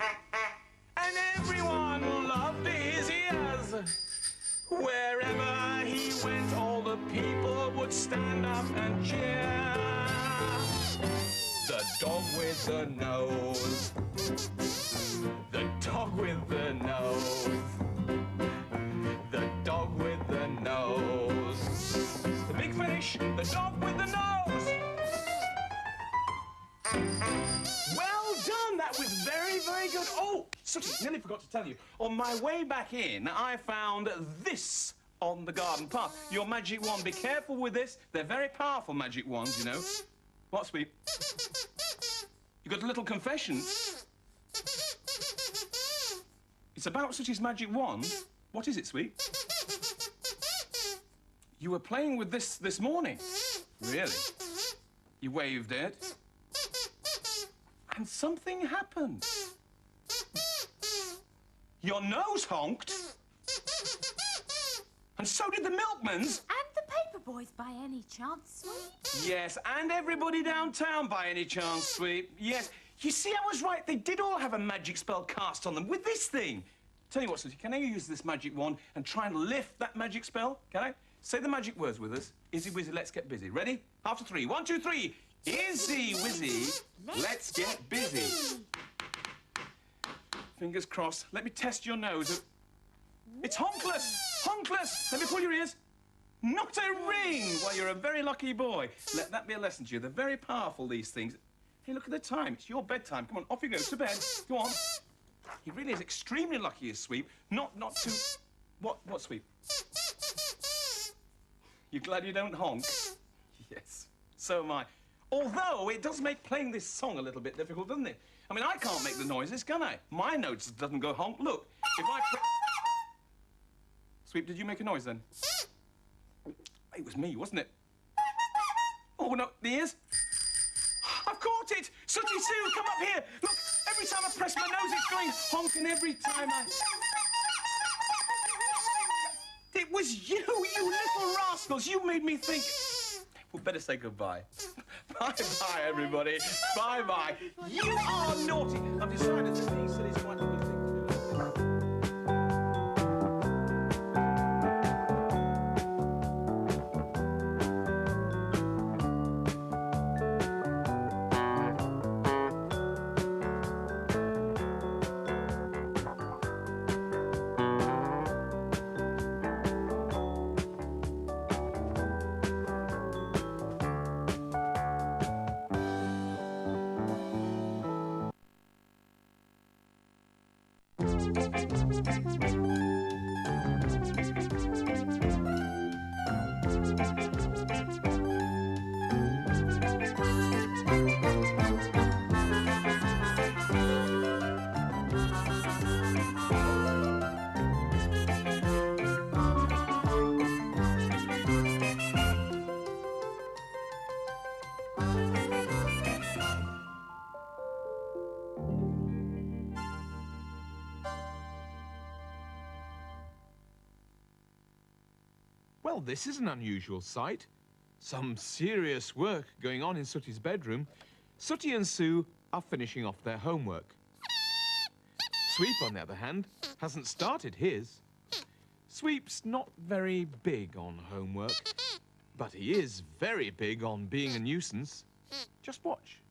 And everyone loved his ears. Wherever he went, all the people would stand up and cheer. The dog with the nose. The dog with the nose. The dog with the nose. The big finish, the dog with the nose. Well done, that was very, very good. Oh, Sooty, nearly forgot to tell you. On my way back in, I found this on the garden path. Your magic wand. Be careful with this. They're very powerful magic wands, you know. What, Sweep? You got a little confession. It's about Sooty's magic wand. What is it, Sweep? You were playing with this morning. Really? You waved it. and something happened. Your nose honked. And so did the milkman's. And the paper boys, by any chance, Sweep? Yes, and everybody downtown, by any chance, Sweep. Yes. You see, I was right. They did all have a magic spell cast on them with this thing. Tell you what, Sweetie, can I use this magic wand and try and lift that magic spell? Can I? Say the magic words with us. Izzy Wizzy, let's get busy. Ready? After 3. 1, 2, 3. Izzy Wizzy, let's get busy. Fingers crossed. Let me test your nose. It's honkless! Honkless! Let me pull your ears. Not a ring! Well, you're a very lucky boy. Let that be a lesson to you. They're very powerful, these things. Hey, look at the time. It's your bedtime. Come on, off you go to bed. Go on. He really is extremely lucky, is Sweep. Not too... What, Sweep? You glad you don't honk? Yes, so am I. Although it does make playing this song a little bit difficult, doesn't it? I mean, I can't make the noises, can I? My notes doesn't go honk. Look, if I... Sweep, did you make a noise then? It was me, wasn't it? Oh, no, the ears? I've caught it! Sooty Sue, come up here! Look, every time I press my nose, it's going honk, and every time I... It was you, you little rascals! You made me think... We'd better say goodbye. Bye-bye, everybody. Bye-bye. You are naughty. I've decided that being silly is quite a good thing to do. Well, this is an unusual sight. Some serious work going on in Sooty's bedroom. Sooty and Sue are finishing off their homework. Sweep, on the other hand, hasn't started his. Sweep's not very big on homework, but he is very big on being a nuisance. Just watch.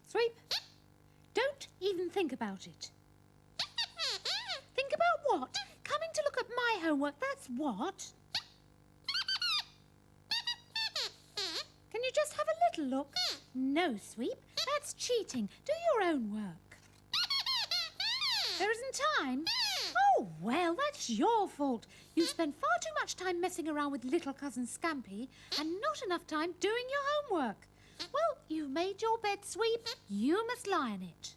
Sweep, don't even think about it. Think about what? Coming to look at my homework, that's what? Can you just have a little look? No, Sweep, that's cheating. Do your own work. There isn't time? Oh, well, that's your fault. You spend far too much time messing around with little cousin Scampy and not enough time doing your homework. Well, you've made your bed, Sweep. You must lie in it.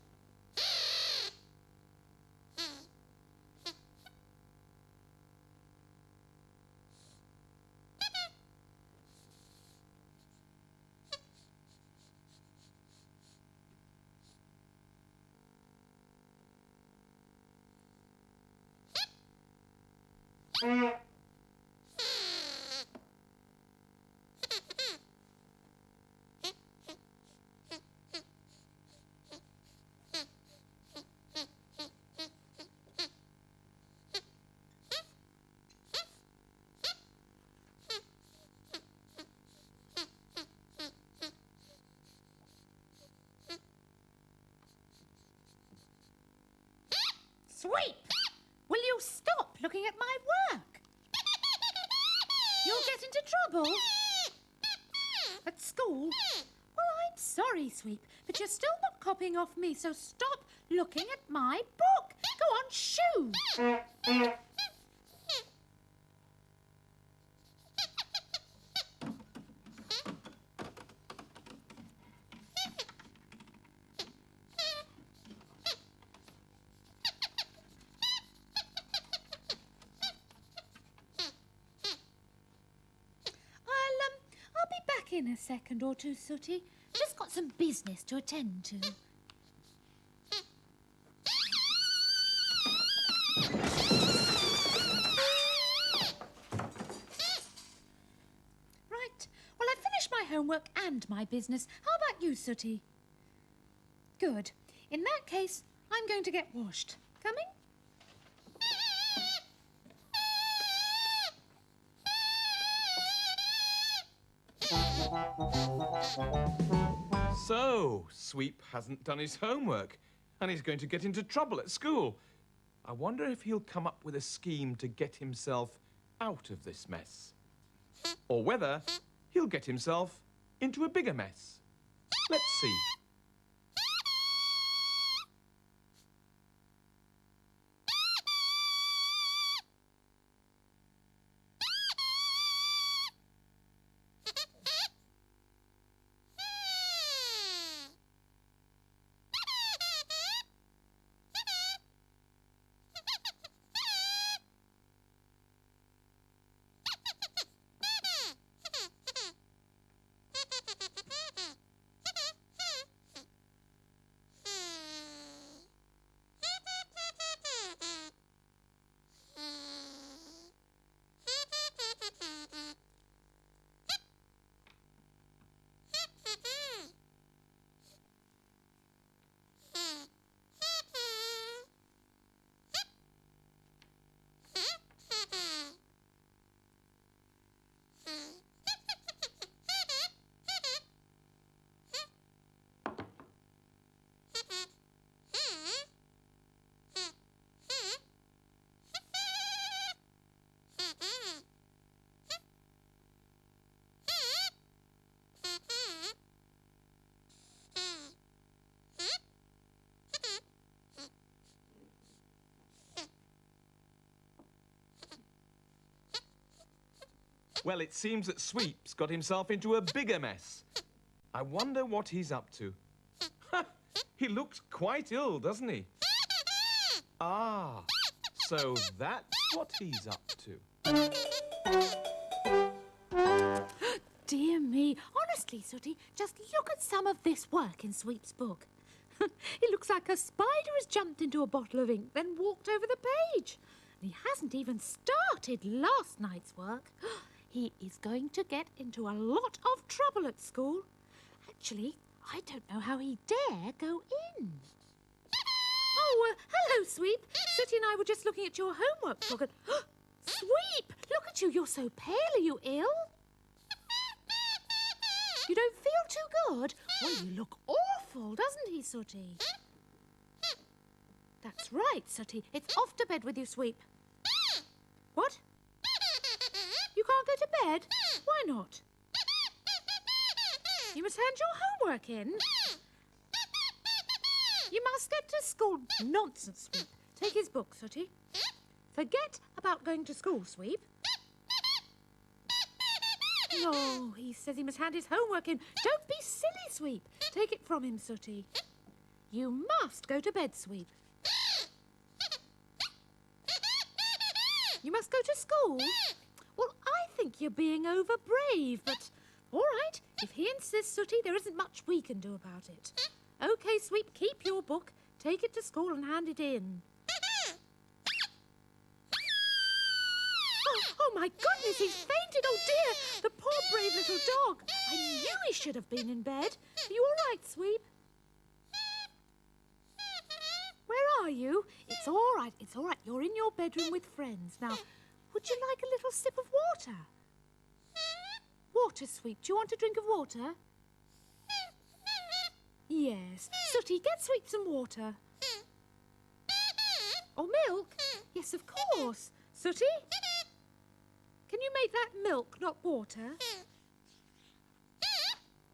Sweep! Will you stop looking at my work? You're getting into trouble? At school? Well, I'm sorry, Sweep, but you're still not copying off me, so stop looking at my book. Go on, shoo! I'll be back in a second or two, Sooty. Just got some business to attend to. Right. Well, I've finished my homework and my business. How about you, Sooty? Good. In that case, I'm going to get washed. Coming? So, Sweep hasn't done his homework, and he's going to get into trouble at school. I wonder if he'll come up with a scheme to get himself out of this mess. Or whether he'll get himself into a bigger mess. Let's see. Well, it seems that Sweep's got himself into a bigger mess. I wonder what he's up to. He looks quite ill, doesn't he? Ah, so that's what he's up to. Dear me. Honestly, Sooty, just look at some of this work in Sweep's book. It looks like a spider has jumped into a bottle of ink, then walked over the page. And he hasn't even started last night's work. He is going to get into a lot of trouble at school. Actually, I don't know how he dare go in. Oh, hello, Sweep. Sooty and I were just looking at your homework book and... Sweep! Look at you. You're so pale. Are you ill? You don't feel too good? Well, you look awful, doesn't he, Sooty? That's right, Sooty. It's off to bed with you, Sweep. What? You can't go to bed? Why not? You must hand your homework in. You must get to school. Nonsense, Sweep. Take his book, Sooty. Forget about going to school, Sweep. Oh, he says he must hand his homework in. Don't be silly, Sweep. Take it from him, Sooty. You must go to bed, Sweep. You must go to school? Well, I think you're being over brave, but all right. If he insists, Sooty, there isn't much we can do about it. OK, Sweep, keep your book, take it to school and hand it in. Oh, my goodness, he's fainted. Oh, dear, the poor brave little dog. I knew he should have been in bed. Are you all right, Sweep? Where are you? It's all right, it's all right. You're in your bedroom with friends. Now, would you like a little sip of water? Water, Sweep. Do you want a drink of water? Yes. Sooty, get Sweep some water. Or milk? Yes, of course. Sooty? Can you make that milk, not water?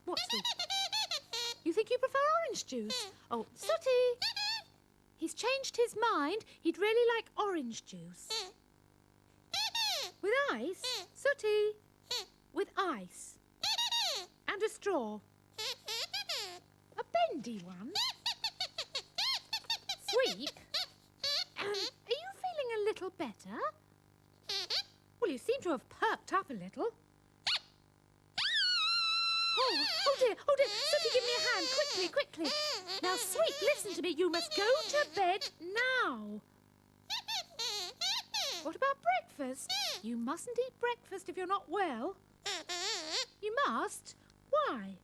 What, Sweet? You think you prefer orange juice? Oh, Sooty! He's changed his mind. He'd really like orange juice. With ice? Sooty! With ice. And a straw. A bendy one. Sweep, are you feeling a little better? Well, you seem to have perked up a little. Oh dear, Sooty, give me a hand, quickly, quickly. Now, Sweep, listen to me, you must go to bed now. What about breakfast? You mustn't eat breakfast if you're not well. You must? Why?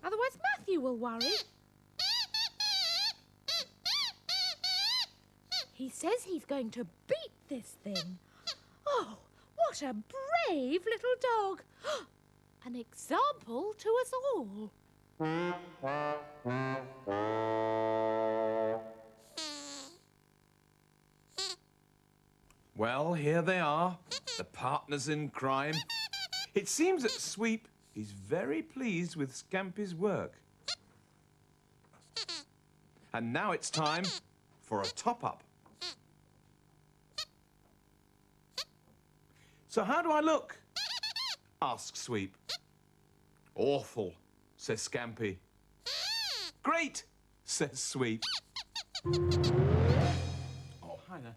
Otherwise Matthew will worry. He says he's going to beat this thing. Oh, what a brave little dog. An example to us all. Well, here they are, the partners in crime. It seems that Sweep is very pleased with Scampy's work. And now it's time for a top-up. So how do I look? Asks Sweep. Awful, says Scampy. Great, says Sweep. Oh, hi there.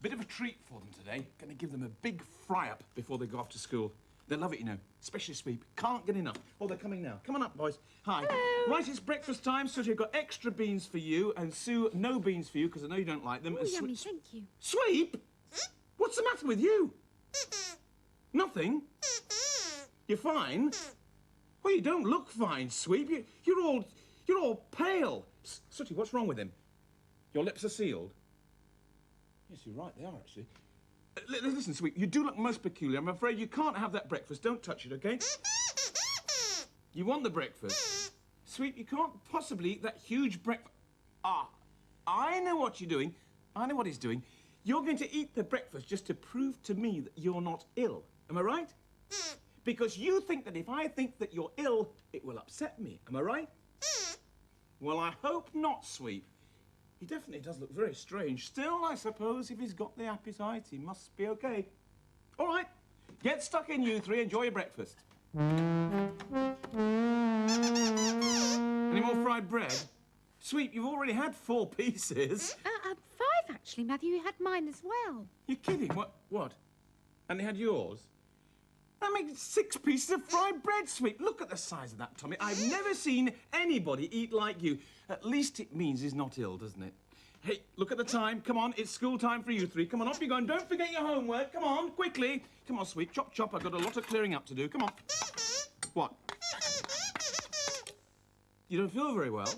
Bit of a treat for them today. Going to give them a big fry-up before they go off to school. They love it, you know, especially Sweep. Can't get enough. Oh, they're coming now. Come on up, boys. Hi. Hello. Right, it's breakfast time, so we've got extra beans for you, and Sue, no beans for you, because I know you don't like them. Oh, and yummy, thank you. Sweep? What's the matter with you? Nothing? You're fine? Well, you don't look fine, Sweep. You're all pale. Sooty, what's wrong with him? Your lips are sealed? Yes, you're right, they are, actually. Listen, Sweep, you do look most peculiar. I'm afraid you can't have that breakfast. Don't touch it, OK? You want the breakfast? Sweep, you can't possibly eat that huge breakfast. Ah, I know what you're doing. I know what he's doing. You're going to eat the breakfast just to prove to me that you're not ill. Am I right? Because you think that if I think that you're ill, it will upset me. Am I right? Well, I hope not, Sweep. He definitely does look very strange. Still, I suppose, if he's got the appetite, he must be OK. All right, get stuck in, you three. Enjoy your breakfast. Any more fried bread? Sweep, you've already had 4 pieces. 5, actually, Matthew. You had mine as well. You're kidding. What? And he had yours? That makes 6 pieces of fried bread, Sweep. Look at the size of that, Tommy. I've never seen anybody eat like you. At least it means he's not ill, doesn't it? Hey, look at the time. Come on, it's school time for you three. Come on, off you go. And don't forget your homework. Come on, quickly. Come on, Sweep. Chop, chop. I've got a lot of clearing up to do. Come on. What? You don't feel very well?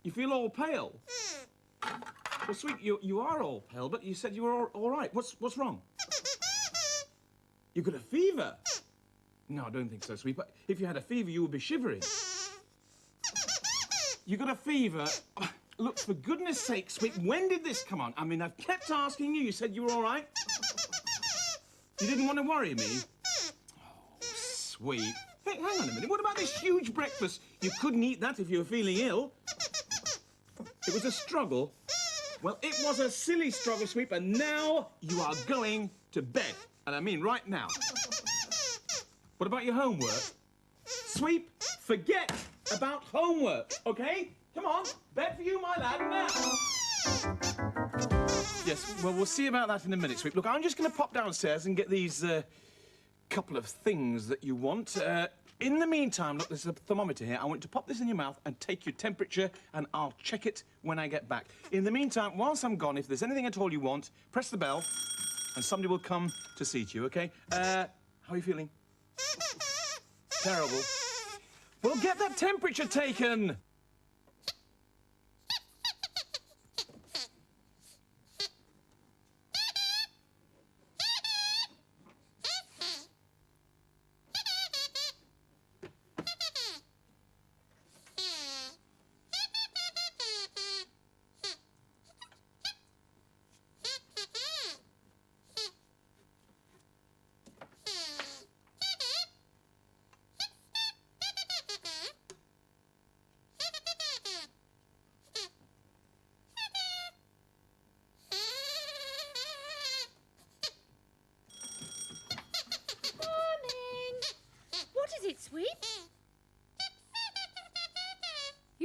You feel all pale? Well, Sweep, you are all pale, but you said you were all right. What's wrong? You got a fever? No, I don't think so, Sweep. If you had a fever, you would be shivering. You got a fever? Look, for goodness sake, Sweep, when did this come on? I mean, I've kept asking you. You said you were all right. You didn't want to worry me? Oh, Sweep. Hey, hang on a minute. What about this huge breakfast? You couldn't eat that if you were feeling ill. It was a struggle. Well, it was a silly struggle, Sweep, and now you are going to bed. And I mean right now. What about your homework? Sweep, forget about homework, OK? Come on, bed for you, my lad, now. Yes, well, we'll see about that in a minute, Sweep. Look, I'm just going to pop downstairs and get these couple of things that you want. In the meantime, look, there's a thermometer here. I want you to pop this in your mouth and take your temperature, and I'll check it when I get back. In the meantime, whilst I'm gone, if there's anything at all you want, press the bell, and somebody will come to see you, OK? How are you feeling? Terrible. Well, get that temperature taken.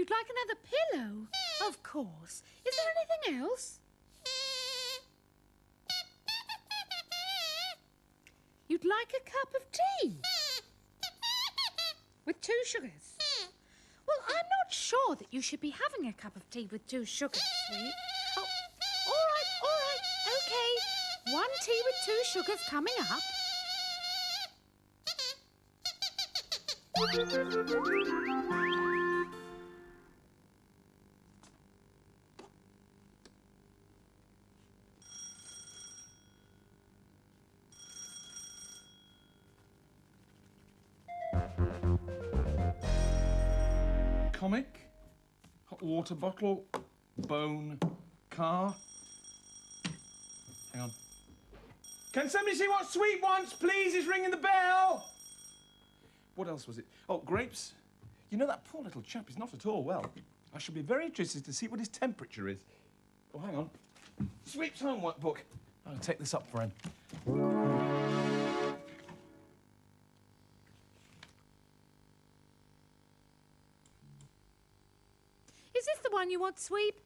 You'd like another pillow? Of course. Is there anything else? You'd like a cup of tea? With 2 sugars? Well, I'm not sure that you should be having a cup of tea with 2 sugars, sweet. Oh, all right, OK. 1 tea with 2 sugars coming up. Comic, hot water bottle, bone, car. Hang on. Can somebody see what Sweet wants, please? He's ringing the bell. What else was it? Oh, grapes. You know, that poor little chap is not at all well. I shall be very interested to see what his temperature is. Oh, hang on. Sweet's homework book. I'll take this up for him. Is this the one you want, Sweep?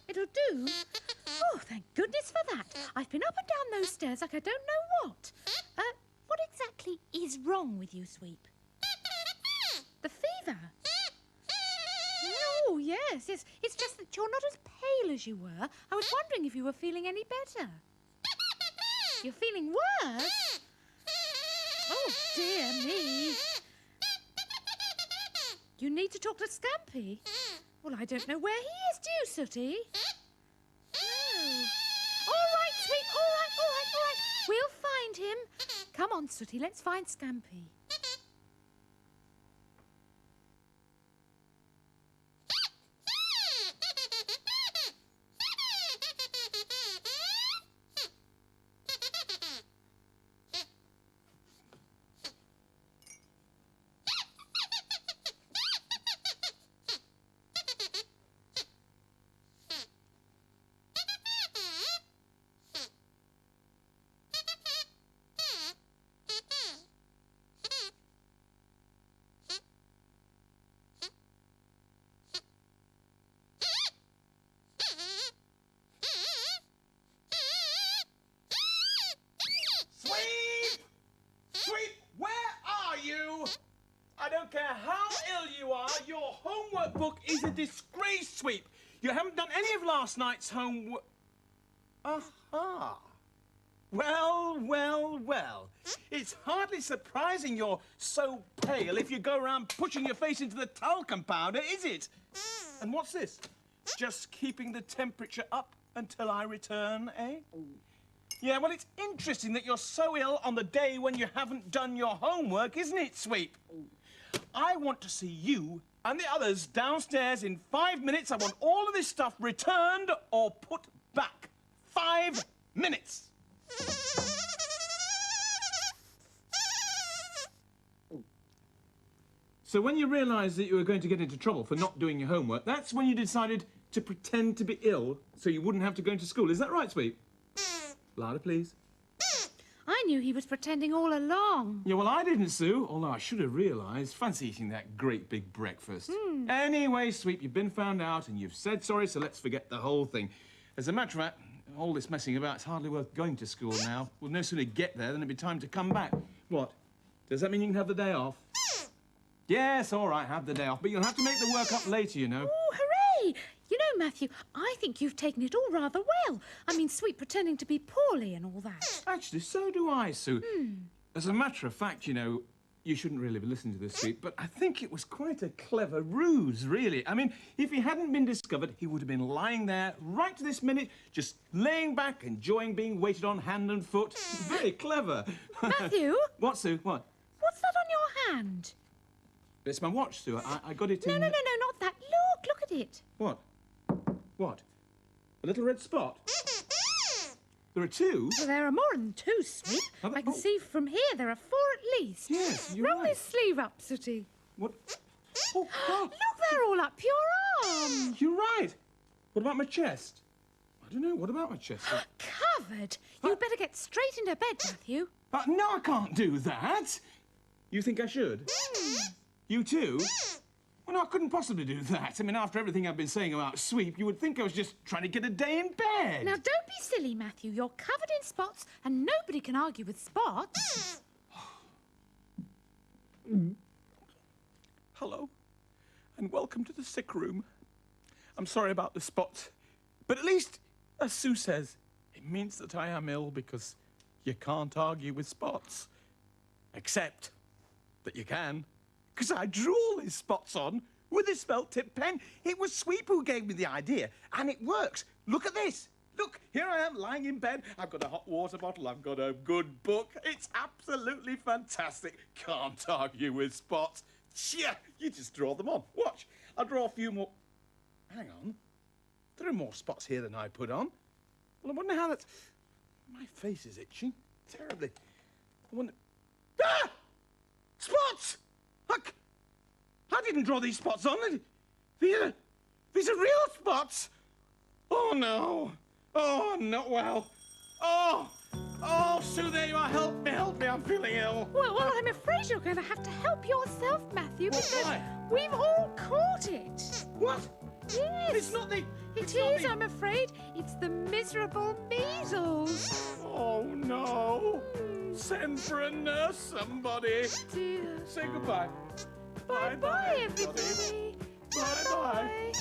It'll do. Oh, thank goodness for that. I've been up and down those stairs like I don't know what. What exactly is wrong with you, Sweep? The fever? Oh, yes. It's just that you're not as pale as you were. I was wondering if you were feeling any better. You're feeling worse? Oh, dear me. You need to talk to Scampy? Well, I don't know where he is, do you, Sooty? No. All right, Sweep, all right. We'll find him. Come on, Sooty, let's find Scampy. I don't care how ill you are, your homework book is a disgrace, Sweep. You haven't done any of last night's homework. Aha. Well. It's hardly surprising you're so pale if you go around pushing your face into the talcum powder, is it? And what's this? Just keeping the temperature up until I return, eh? Yeah, well, it's interesting that you're so ill on the day when you haven't done your homework, isn't it, Sweep? I want to see you and the others downstairs in 5 minutes. I want all of this stuff returned or put back. 5 minutes. So when you realised that you were going to get into trouble for not doing your homework, that's when you decided to pretend to be ill so you wouldn't have to go into school. Is that right, Sweep? Louder, please. I knew he was pretending all along. Yeah, well, I didn't, Sue, although I should have realised. Fancy eating that great big breakfast. Anyway, Sweep, you've been found out and you've said sorry, so let's forget the whole thing. As a matter of fact, all this messing about is hardly worth going to school now. We'll no sooner get there than it'll be time to come back. What? Does that mean you can have the day off? Yes, all right, have the day off, but you'll have to make the work up later, you know. Oh, hooray! You know, Matthew, I think you've taken it all rather well. I mean, Sweet pretending to be poorly and all that. Actually, so do I, Sue. As a matter of fact, you know, you shouldn't really be listening to this, Sweet, but I think it was quite a clever ruse, really. I mean, if he hadn't been discovered, he would have been lying there right to this minute, just laying back, enjoying being waited on hand and foot. Very clever. Matthew? What, Sue? What? What's that on your hand? It's my watch, Sue. I got it in... No, not that. Look at it. What? What? A little red spot? There are 2? Well, there are more than 2, Sweep. I can see from here there are 4 at least. Yes, you're Roll right. his sleeve up, Sooty. What? Oh, God. Look, they're all up your arm. You're right. What about my chest? I don't know. What about my chest? Covered. You'd better get straight into bed, Matthew. No, I can't do that. You think I should? You too? Well, no, I couldn't possibly do that. I mean, after everything I've been saying about sweep, you would think I was just trying to get a day in bed. Now, don't be silly, Matthew. You're covered in spots, and nobody can argue with spots. Hello, and welcome to the sick room. I'm sorry about the spots, but at least, as Sue says, it means that I am ill because you can't argue with spots. Except that you can, because I drew all these spots on with this felt-tip pen. It was Sweep who gave me the idea, and it works. Look at this. Look, here I am lying in bed. I've got a hot water bottle. I've got a good book. It's absolutely fantastic. Can't argue with spots. Yeah, you just draw them on. Watch, I'll draw a few more. Hang on. There are more spots here than I put on. Well, I wonder how that's... My face is itching terribly. I wonder... Ah! Spots! Look! I didn't draw these spots on. These are real spots. Oh, no. Oh, not well. Oh, Sue, there you are. Help me. I'm feeling ill. Well, I'm afraid you're going to have to help yourself, Matthew, What, because why? we've all caught it. What? Yes. It's not the... It is, I'm afraid. It's the miserable measles. Oh, no. Send for a nurse, somebody. Dear. Say goodbye. Bye-bye, everybody. Bye-bye.